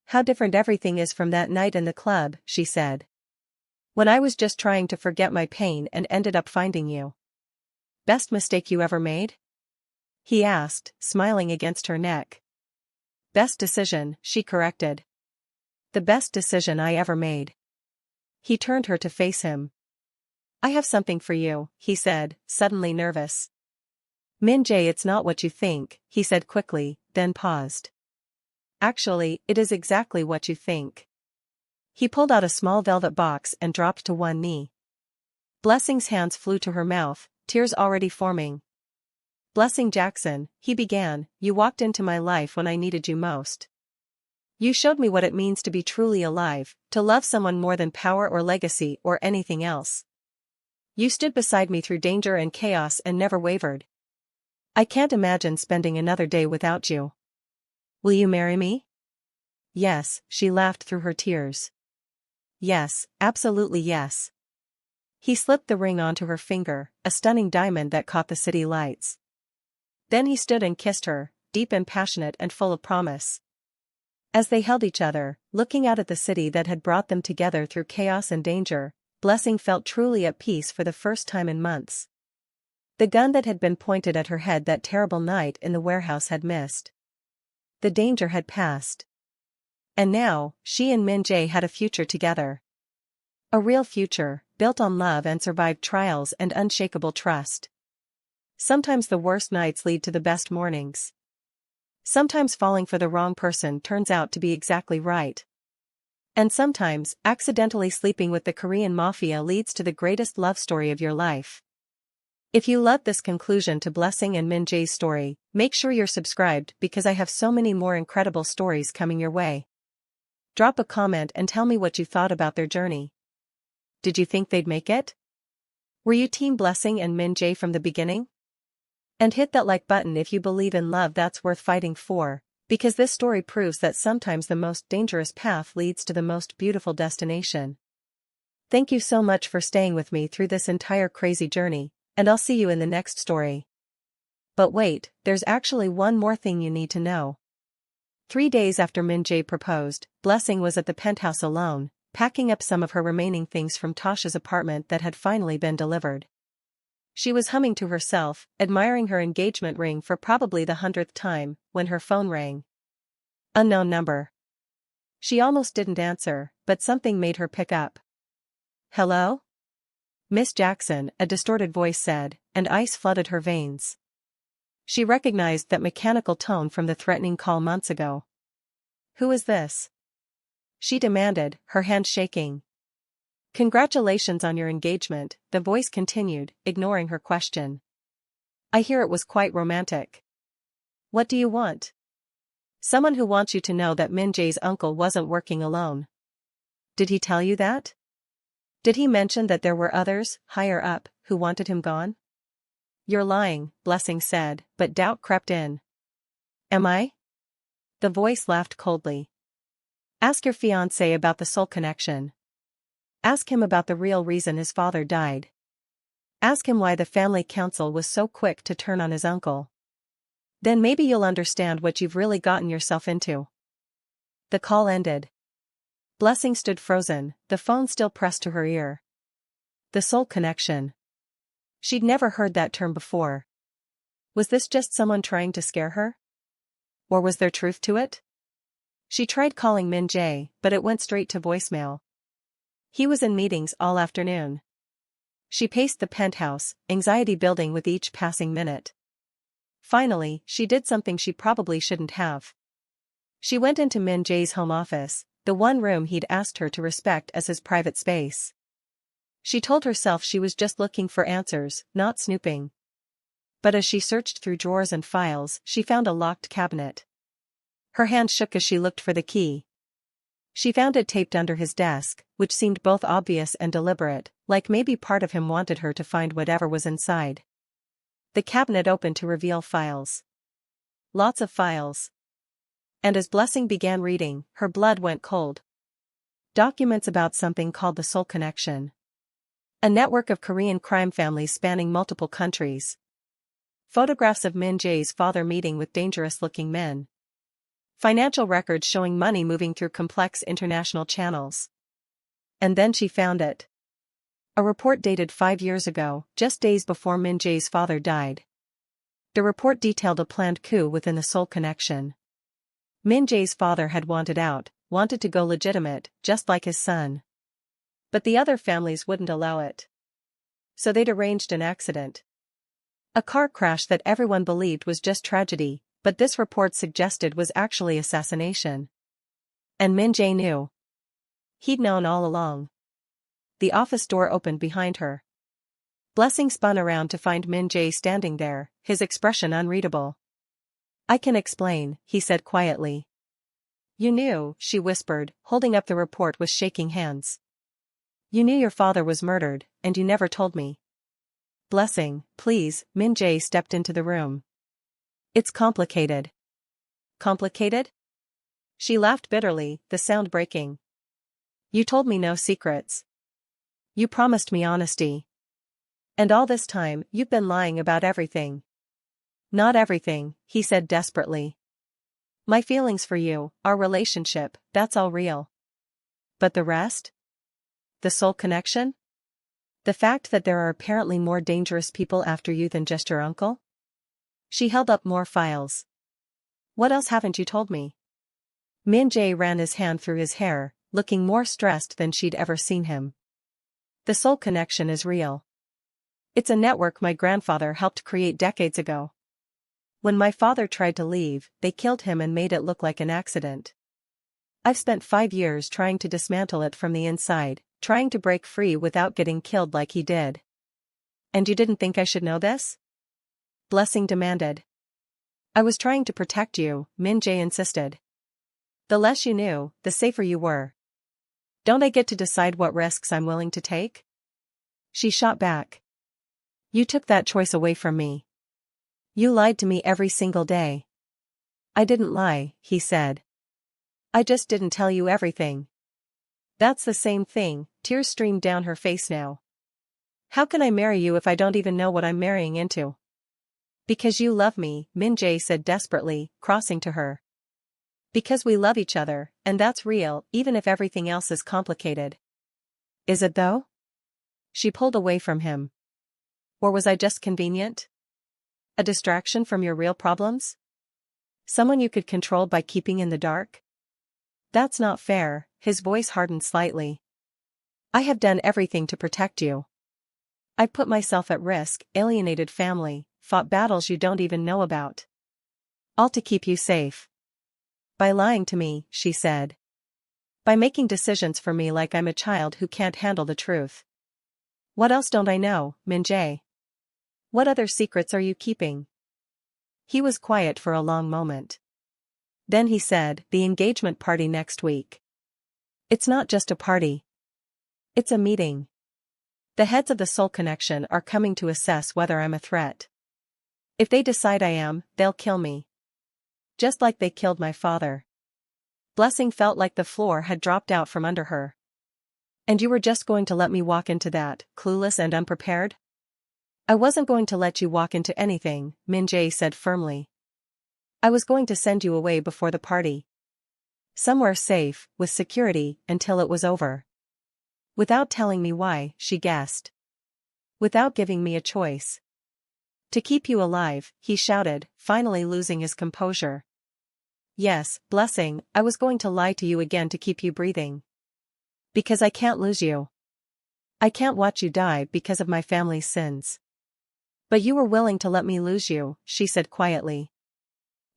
How different everything is from that night in the club, she said. When I was just trying to forget my pain and ended up finding you. Best mistake you ever made? He asked, smiling against her neck. Best decision, she corrected. The best decision I ever made. He turned her to face him. I have something for you, he said, suddenly nervous. Min-jae, it's not what you think, he said quickly, then paused. Actually, it is exactly what you think. He pulled out a small velvet box and dropped to one knee. Blessing's hands flew to her mouth, tears already forming. Blessing Jackson, he began, you walked into my life when I needed you most. You showed me what it means to be truly alive, to love someone more than power or legacy or anything else. You stood beside me through danger and chaos and never wavered. I can't imagine spending another day without you. Will you marry me? Yes, she laughed through her tears. Yes, absolutely yes. He slipped the ring onto her finger, a stunning diamond that caught the city lights. Then he stood and kissed her, deep and passionate and full of promise. As they held each other, looking out at the city that had brought them together through chaos and danger, Blessing felt truly at peace for the first time in months. The gun that had been pointed at her head that terrible night in the warehouse had missed. The danger had passed. And now, she and Min-jae had a future together. A real future, built on love and survived trials and unshakable trust. Sometimes the worst nights lead to the best mornings. Sometimes falling for the wrong person turns out to be exactly right. And sometimes, accidentally sleeping with the Korean Mafia leads to the greatest love story of your life. If you loved this conclusion to Blessing and Min Jae's story, make sure you're subscribed because I have so many more incredible stories coming your way. Drop a comment and tell me what you thought about their journey. Did you think they'd make it? Were you Team Blessing and Min Jae from the beginning? And hit that like button if you believe in love that's worth fighting for, because this story proves that sometimes the most dangerous path leads to the most beautiful destination. Thank you so much for staying with me through this entire crazy journey, and I'll see you in the next story. But wait, there's actually one more thing you need to know. 3 days after Min Jae proposed, Blessing was at the penthouse alone, packing up some of her remaining things from Tasha's apartment that had finally been delivered. She was humming to herself, admiring her engagement ring for probably the 100th time, when her phone rang. Unknown number. She almost didn't answer, but something made her pick up. Hello? Miss Jackson, a distorted voice said, and ice flooded her veins. She recognized that mechanical tone from the threatening call months ago. Who is this? She demanded, her hand shaking. Congratulations on your engagement, the voice continued, ignoring her question. I hear it was quite romantic. What do you want? Someone who wants you to know that Min Jae's uncle wasn't working alone. Did he tell you that? Did he mention that there were others, higher up, who wanted him gone? You're lying, Blessing said, but doubt crept in. Am I? The voice laughed coldly. Ask your fiancé about the soul connection. Ask him about the real reason his father died. Ask him why the family council was so quick to turn on his uncle. Then maybe you'll understand what you've really gotten yourself into. The call ended. Blessing stood frozen, the phone still pressed to her ear. The soul connection. She'd never heard that term before. Was this just someone trying to scare her? Or was there truth to it? She tried calling Min Jae, but it went straight to voicemail. He was in meetings all afternoon. She paced the penthouse, anxiety building with each passing minute. Finally, she did something she probably shouldn't have. She went into Min Jae's home office, the one room he'd asked her to respect as his private space. She told herself she was just looking for answers, not snooping. But as she searched through drawers and files, she found a locked cabinet. Her hand shook as she looked for the key. She found it taped under his desk, which seemed both obvious and deliberate, like maybe part of him wanted her to find whatever was inside. The cabinet opened to reveal files. Lots of files. And as Blessing began reading, her blood went cold. Documents about something called the Soul Connection. A network of Korean crime families spanning multiple countries. Photographs of Min Jae's father meeting with dangerous-looking men. Financial records showing money moving through complex international channels. And then she found it. A report dated 5 years ago, just days before Min Jae's father died. The report detailed a planned coup within the Soul Connection. Min Jae's father had wanted out, wanted to go legitimate, just like his son. But the other families wouldn't allow it. So they'd arranged an accident. A car crash that everyone believed was just tragedy, but this report suggested was actually assassination. And Min Jae knew. He'd known all along. The office door opened behind her. Blessing spun around to find Min Jae standing there, his expression unreadable. I can explain, he said quietly. You knew, she whispered, holding up the report with shaking hands. You knew your father was murdered, and you never told me. Blessing, please, Min Jae stepped into the room. It's complicated. Complicated? She laughed bitterly, the sound breaking. You told me no secrets. You promised me honesty. And all this time, you've been lying about everything. Not everything, he said desperately. My feelings for you, our relationship, that's all real. But the rest? The soul connection? The fact that there are apparently more dangerous people after you than just your uncle? She held up more files. What else haven't you told me? Min Jae ran his hand through his hair, looking more stressed than she'd ever seen him. The soul connection is real. It's a network my grandfather helped create decades ago. When my father tried to leave, they killed him and made it look like an accident. I've spent 5 years trying to dismantle it from the inside, trying to break free without getting killed like he did. And you didn't think I should know this? Blessing demanded. I was trying to protect you, Min-jae insisted. The less you knew, the safer you were. Don't I get to decide what risks I'm willing to take? She shot back. You took that choice away from me. You lied to me every single day. I didn't lie, he said. I just didn't tell you everything. That's the same thing, tears streamed down her face now. How can I marry you if I don't even know what I'm marrying into? Because you love me, Min-jae said desperately, crossing to her. Because we love each other, and that's real, even if everything else is complicated. Is it though? She pulled away from him. Or was I just convenient? A distraction from your real problems? Someone you could control by keeping in the dark? That's not fair, his voice hardened slightly. I have done everything to protect you. I've put myself at risk, alienated family, fought battles you don't even know about. All to keep you safe. By lying to me, she said. By making decisions for me like I'm a child who can't handle the truth. What else don't I know, Min-jae? What other secrets are you keeping? He was quiet for a long moment. Then he said, the engagement party next week. It's not just a party. It's a meeting. The heads of the Seoul connection are coming to assess whether I'm a threat. If they decide I am, they'll kill me. Just like they killed my father. Blessing felt like the floor had dropped out from under her. And you were just going to let me walk into that, clueless and unprepared? I wasn't going to let you walk into anything, Min-jae said firmly. I was going to send you away before the party. Somewhere safe, with security, until it was over. Without telling me why, she guessed. Without giving me a choice. To keep you alive, he shouted, finally losing his composure. Yes, Blessing, I was going to lie to you again to keep you breathing. Because I can't lose you. I can't watch you die because of my family's sins. But you were willing to let me lose you, she said quietly.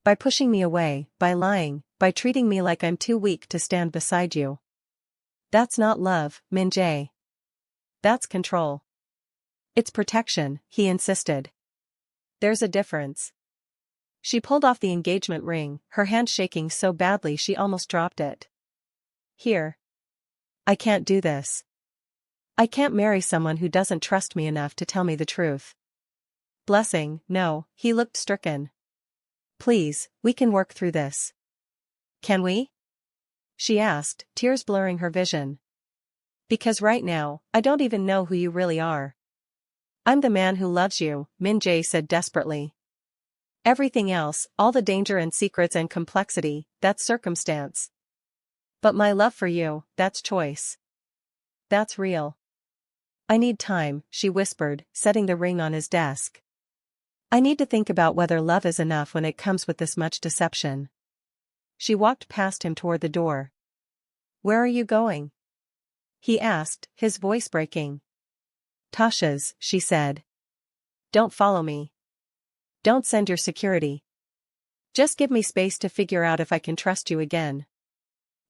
By pushing me away, by lying, by treating me like I'm too weak to stand beside you. That's not love, Min-jae. That's control. It's protection, he insisted. There's a difference. She pulled off the engagement ring, her hand shaking so badly she almost dropped it. Here. I can't do this. I can't marry someone who doesn't trust me enough to tell me the truth. Blessing, no, he looked stricken. Please, we can work through this. Can we? She asked, tears blurring her vision. Because right now, I don't even know who you really are. I'm the man who loves you, Min-jae said desperately. Everything else, all the danger and secrets and complexity, that's circumstance. But my love for you, that's choice. That's real. I need time, she whispered, setting the ring on his desk. I need to think about whether love is enough when it comes with this much deception. She walked past him toward the door. Where are you going? He asked, his voice breaking. Tasha's, she said. Don't follow me. Don't send your security. Just give me space to figure out if I can trust you again.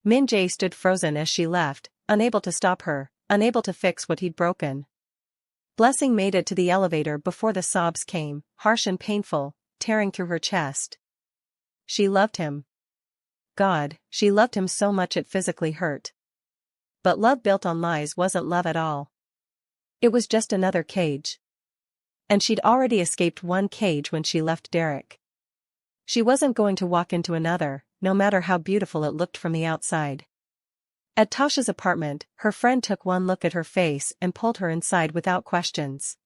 Min-jae stood frozen as she left, unable to stop her, unable to fix what he'd broken. Blessing made it to the elevator before the sobs came, harsh and painful, tearing through her chest. She loved him. God, she loved him so much it physically hurt. But love built on lies wasn't love at all. It was just another cage. And she'd already escaped one cage when she left Derek. She wasn't going to walk into another, no matter how beautiful it looked from the outside. At Tasha's apartment, her friend took one look at her face and pulled her inside without questions.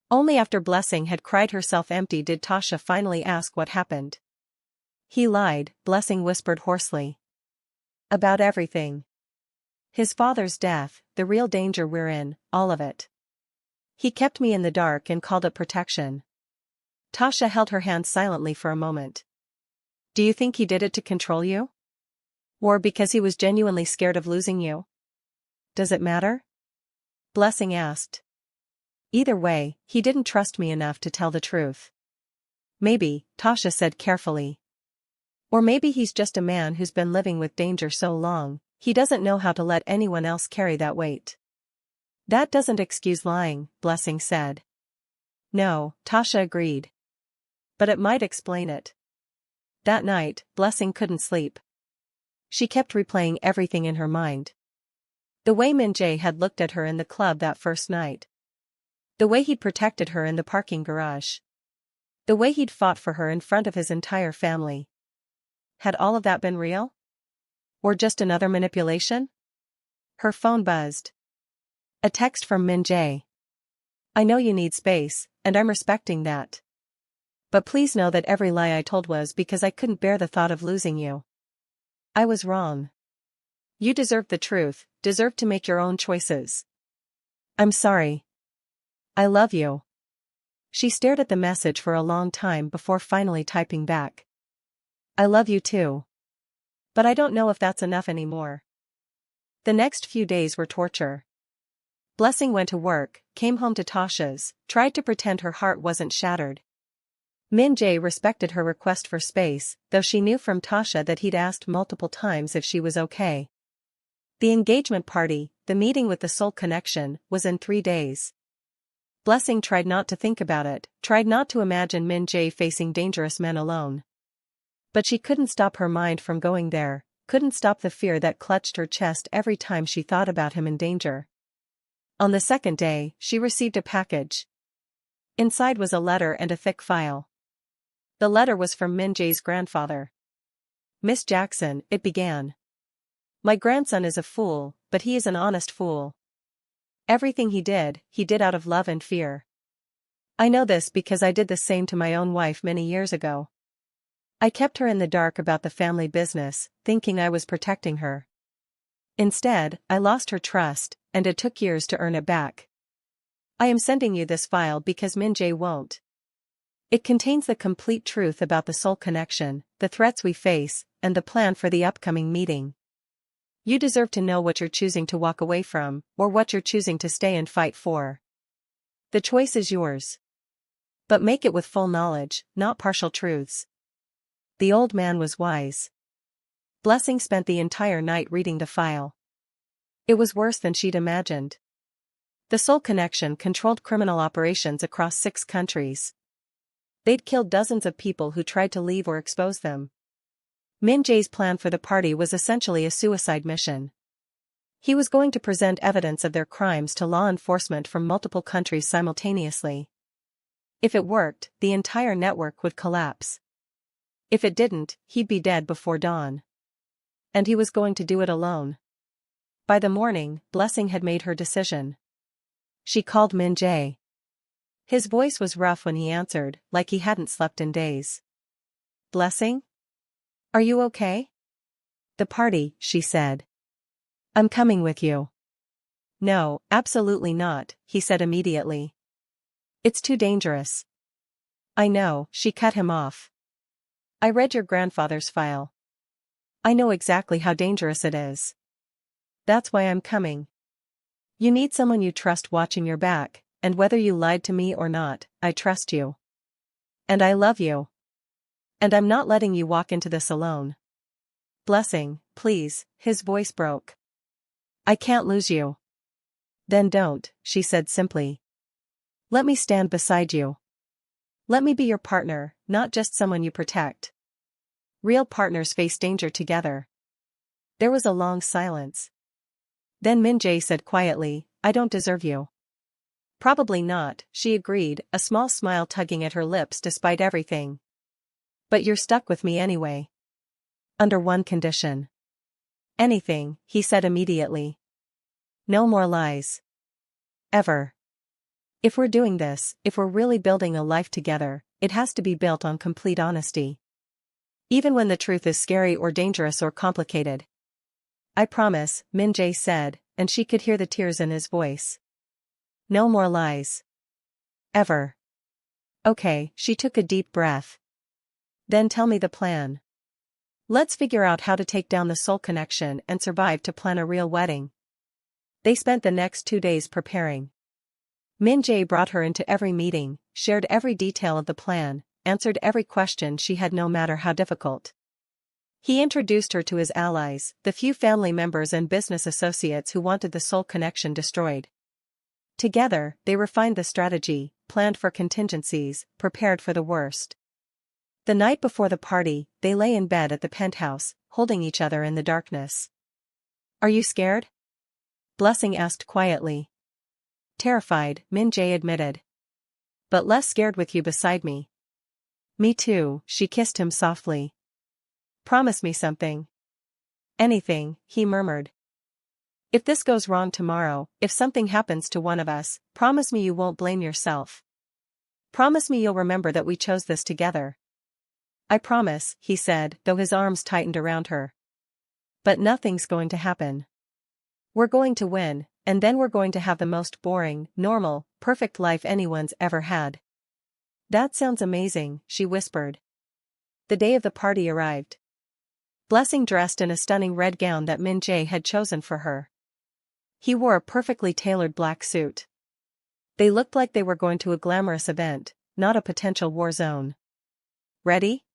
Only after Blessing had cried herself empty did Tasha finally ask what happened. He lied, Blessing whispered hoarsely. About everything. His father's death, the real danger we're in, all of it. He kept me in the dark and called it protection. Tasha held her hand silently for a moment. Do you think he did it to control you? Or because he was genuinely scared of losing you? Does it matter? Blessing asked. Either way, he didn't trust me enough to tell the truth. Maybe, Tasha said carefully. Or maybe he's just a man who's been living with danger so long, he doesn't know how to let anyone else carry that weight. That doesn't excuse lying, Blessing said. No, Tasha agreed. But it might explain it. That night, Blessing couldn't sleep. She kept replaying everything in her mind. The way Min Jae had looked at her in the club that first night. The way he'd protected her in the parking garage. The way he'd fought for her in front of his entire family. Had all of that been real? Or just another manipulation? Her phone buzzed. A text from Min Jae. I know you need space, and I'm respecting that. But please know that every lie I told was because I couldn't bear the thought of losing you. I was wrong. You deserved the truth, deserved to make your own choices. I'm sorry. I love you. She stared at the message for a long time before finally typing back. I love you too. But I don't know if that's enough anymore. The next few days were torture. Blessing went to work, came home to Tasha's, tried to pretend her heart wasn't shattered. Min Jae respected her request for space, though she knew from Tasha that he'd asked multiple times if she was okay. The engagement party, the meeting with the Seoul connection, was in 3 days. Blessing tried not to think about it, tried not to imagine Min Jae facing dangerous men alone. But she couldn't stop her mind from going there, couldn't stop the fear that clutched her chest every time she thought about him in danger. On the second day, she received a package. Inside was a letter and a thick file. The letter was from Min Jae's grandfather. Miss Jackson, it began. My grandson is a fool, but he is an honest fool. Everything he did out of love and fear. I know this because I did the same to my own wife many years ago. I kept her in the dark about the family business, thinking I was protecting her. Instead, I lost her trust, and it took years to earn it back. I am sending you this file because Min Jae won't. It contains the complete truth about the Seoul connection, the threats we face, and the plan for the upcoming meeting. You deserve to know what you're choosing to walk away from, or what you're choosing to stay and fight for. The choice is yours. But make it with full knowledge, not partial truths. The old man was wise. Blessing spent the entire night reading the file. It was worse than she'd imagined. The Seoul connection controlled criminal operations across 6 countries. They'd killed dozens of people who tried to leave or expose them. Min Jae's plan for the party was essentially a suicide mission. He was going to present evidence of their crimes to law enforcement from multiple countries simultaneously. If it worked, the entire network would collapse. If it didn't, he'd be dead before dawn. And he was going to do it alone. By the morning, Blessing had made her decision. She called Min Jae. His voice was rough when he answered, like he hadn't slept in days. Blessing? Are you okay? The party, she said. I'm coming with you. No, absolutely not, he said immediately. It's too dangerous. I know, she cut him off. I read your grandfather's file. I know exactly how dangerous it is. That's why I'm coming. You need someone you trust watching your back, and whether you lied to me or not, I trust you. And I love you. And I'm not letting you walk into this alone. Blessing, please, his voice broke. I can't lose you. Then don't, she said simply. Let me stand beside you. Let me be your partner, not just someone you protect. Real partners face danger together. There was a long silence. Then Min Jae said quietly, I don't deserve you. Probably not, she agreed, a small smile tugging at her lips despite everything. But you're stuck with me anyway. Under one condition. Anything, he said immediately. No more lies. Ever. If we're doing this, if we're really building a life together, it has to be built on complete honesty. Even when the truth is scary or dangerous or complicated. I promise, Min Jae said, and she could hear the tears in his voice. No more lies. Ever. Okay, she took a deep breath. Then tell me the plan. Let's figure out how to take down the Seoul connection and survive to plan a real wedding. They spent the next 2 days preparing. Min Jae brought her into every meeting, shared every detail of the plan, answered every question she had no matter how difficult. He introduced her to his allies, the few family members and business associates who wanted the Seoul connection destroyed. Together, they refined the strategy, planned for contingencies, prepared for the worst. The night before the party, they lay in bed at the penthouse, holding each other in the darkness. "Are you scared?" Blessing asked quietly. "Terrified," Min-jae admitted. "But less scared with you beside me." "Me too," she kissed him softly. "Promise me something." "Anything," he murmured. "If this goes wrong tomorrow, if something happens to one of us, promise me you won't blame yourself. Promise me you'll remember that we chose this together." "I promise," he said, though his arms tightened around her. "But nothing's going to happen. We're going to win, and then we're going to have the most boring, normal, perfect life anyone's ever had." "That sounds amazing," she whispered. The day of the party arrived. Blessing dressed in a stunning red gown that Min-jae had chosen for her. He wore a perfectly tailored black suit. They looked like they were going to a glamorous event, not a potential war zone. "Ready?"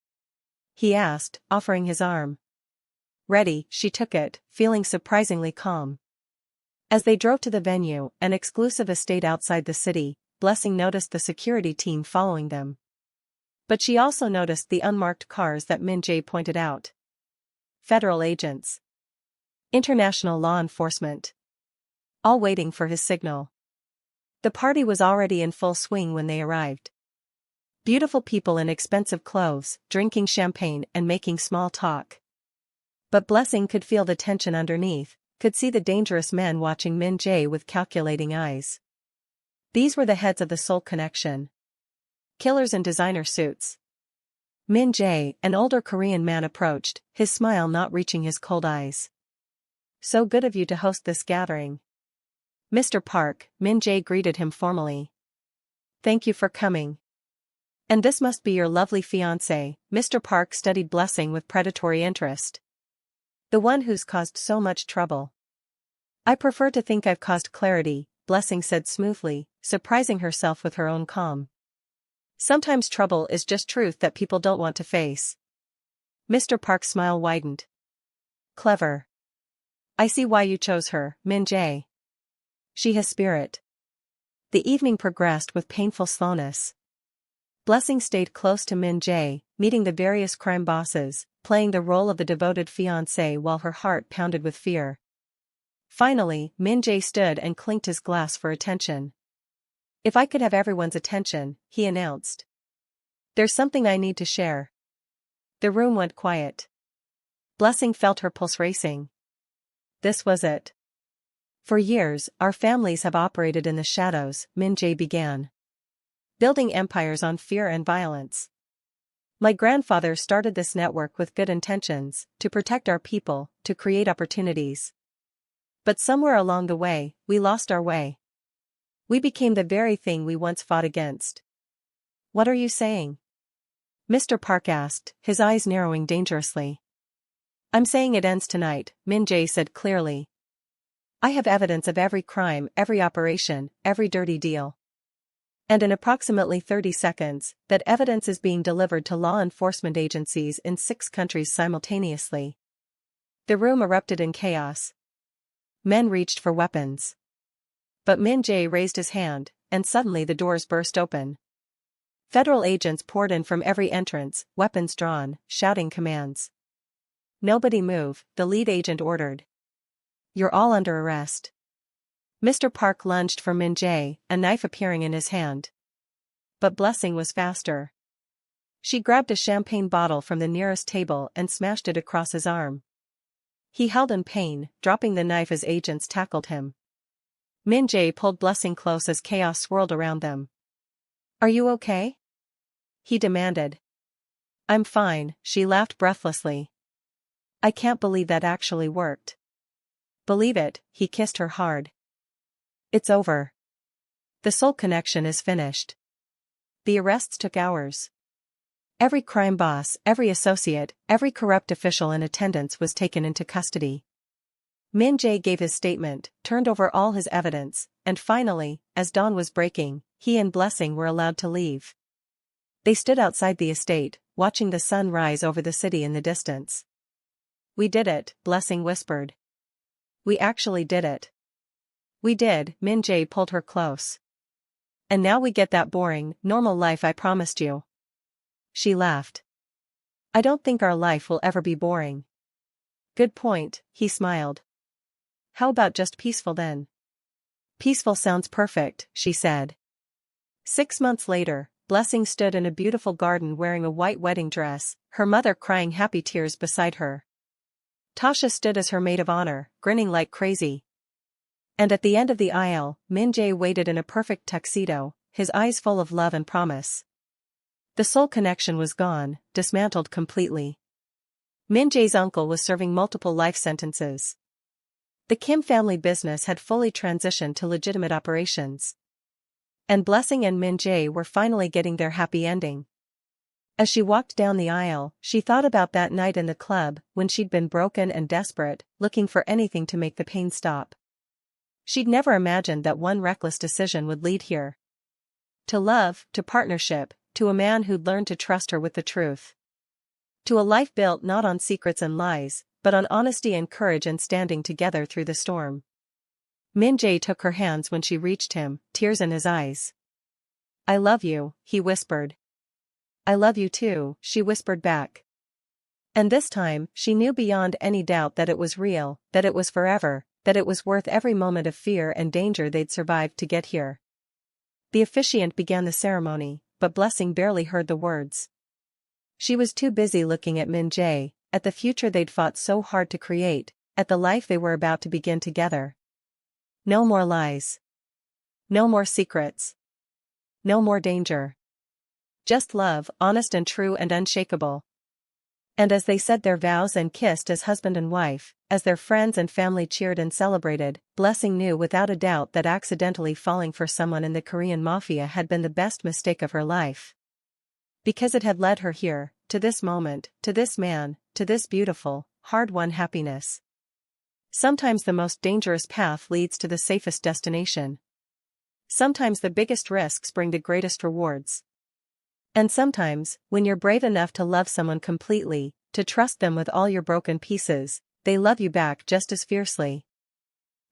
he asked, offering his arm. "Ready," she took it, feeling surprisingly calm. As they drove to the venue, an exclusive estate outside the city, Blessing noticed the security team following them. But she also noticed the unmarked cars that Min-jae pointed out. Federal agents. International law enforcement. All waiting for his signal. The party was already in full swing when they arrived. Beautiful people in expensive clothes, drinking champagne and making small talk. But Blessing could feel the tension underneath, could see the dangerous men watching Min-jae with calculating eyes. These were the heads of the Seoul connection. Killers in designer suits. Min-jae, an older Korean man, approached, his smile not reaching his cold eyes. "So good of you to host this gathering." "Mr. Park," Min-jae greeted him formally. "Thank you for coming. And this must be your lovely fiancé." Mr. Park studied Blessing with predatory interest. "The one who's caused so much trouble." "I prefer to think I've caused clarity," Blessing said smoothly, surprising herself with her own calm. "Sometimes trouble is just truth that people don't want to face." Mr. Park's smile widened. "Clever. I see why you chose her, Min-jae. She has spirit." The evening progressed with painful slowness. Blessing stayed close to Min-jae, meeting the various crime bosses, playing the role of the devoted fiancé while her heart pounded with fear. Finally, Min-jae stood and clinked his glass for attention. "If I could have everyone's attention," he announced. "There's something I need to share." The room went quiet. Blessing felt her pulse racing. This was it. "For years, our families have operated in the shadows," Min-jae began. "Building empires on fear and violence. My grandfather started this network with good intentions, to protect our people, to create opportunities. But somewhere along the way, we lost our way. We became the very thing we once fought against." "What are you saying?" Mr. Park asked, his eyes narrowing dangerously. "I'm saying it ends tonight," Min-jae said clearly. "I have evidence of every crime, every operation, every dirty deal. And in approximately 30 seconds, that evidence is being delivered to law enforcement agencies in 6 countries simultaneously." The room erupted in chaos. Men reached for weapons. But Min-jae raised his hand, and suddenly the doors burst open. Federal agents poured in from every entrance, weapons drawn, shouting commands. "Nobody move," the lead agent ordered. "You're all under arrest." Mr. Park lunged for Min-jae, a knife appearing in his hand. But Blessing was faster. She grabbed a champagne bottle from the nearest table and smashed it across his arm. He held in pain, dropping the knife as agents tackled him. Min-jae pulled Blessing close as chaos swirled around them. "Are you okay?" he demanded. "I'm fine," she laughed breathlessly. "I can't believe that actually worked." "Believe it," he kissed her hard. "It's over. The Seoul connection is finished." The arrests took hours. Every crime boss, every associate, every corrupt official in attendance was taken into custody. Min-jae gave his statement, turned over all his evidence, and finally, as dawn was breaking, he and Blessing were allowed to leave. They stood outside the estate, watching the sun rise over the city in the distance. "We did it," Blessing whispered. "We actually did it." "We did," Min-jae pulled her close. And now we get that boring, normal life I promised you. She laughed. I don't think our life will ever be boring. Good point, he smiled. How about just peaceful then? Peaceful sounds perfect, she said. 6 months later, Blessing stood in a beautiful garden wearing a white wedding dress, her mother crying happy tears beside her. Tasha stood as her maid of honor, grinning like crazy. And at the end of the aisle, Min-jae waited in a perfect tuxedo, his eyes full of love and promise. The soul connection was gone, dismantled completely. Min-jae's uncle was serving multiple life sentences. The Kim family business had fully transitioned to legitimate operations. And Blessing and Min-jae were finally getting their happy ending. As she walked down the aisle, she thought about that night in the club, when she'd been broken and desperate, looking for anything to make the pain stop. She'd never imagined that one reckless decision would lead here. To love, to partnership, to a man who'd learned to trust her with the truth. To a life built not on secrets and lies, but on honesty and courage and standing together through the storm. Min-jae took her hands when she reached him, tears in his eyes. I love you, he whispered. I love you too, she whispered back. And this time, she knew beyond any doubt that it was real, that it was forever, that it was worth every moment of fear and danger they'd survived to get here. The officiant began the ceremony, but Blessing barely heard the words. She was too busy looking at Min-jae, at the future they'd fought so hard to create, at the life they were about to begin together. No more lies. No more secrets. No more danger. Just love, honest and true and unshakable. And as they said their vows and kissed as husband and wife, as their friends and family cheered and celebrated, Blessing knew without a doubt that accidentally falling for someone in the Korean Mafia had been the best mistake of her life. Because it had led her here, to this moment, to this man, to this beautiful, hard-won happiness. Sometimes the most dangerous path leads to the safest destination. Sometimes the biggest risks bring the greatest rewards. And sometimes, when you're brave enough to love someone completely, to trust them with all your broken pieces, they love you back just as fiercely.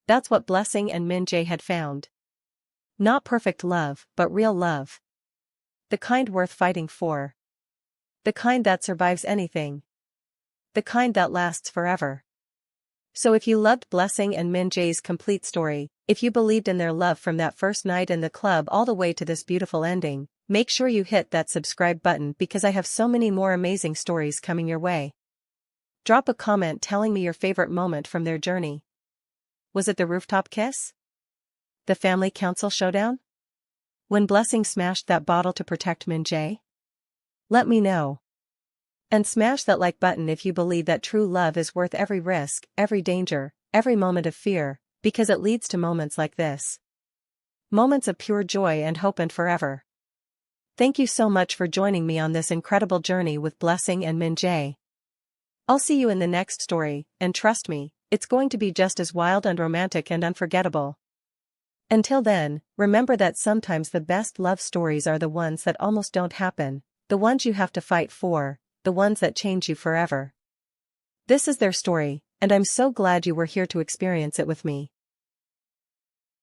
That's what Blessing and Min-jae had found. Not perfect love, but real love. The kind worth fighting for. The kind that survives anything. The kind that lasts forever. So if you loved Blessing and Min-jae's complete story, if you believed in their love from that first night in the club all the way to this beautiful ending, make sure you hit that subscribe button because I have so many more amazing stories coming your way. Drop a comment telling me your favorite moment from their journey. Was it the rooftop kiss? The family council showdown? When Blessing smashed that bottle to protect Min-jae? Let me know. And smash that like button if you believe that true love is worth every risk, every danger, every moment of fear, because it leads to moments like this. Moments of pure joy and hope and forever. Thank you so much for joining me on this incredible journey with Blessing and Min-jae. I'll see you in the next story, and trust me, it's going to be just as wild and romantic and unforgettable. Until then, remember that sometimes the best love stories are the ones that almost don't happen, the ones you have to fight for, the ones that change you forever. This is their story, and I'm so glad you were here to experience it with me.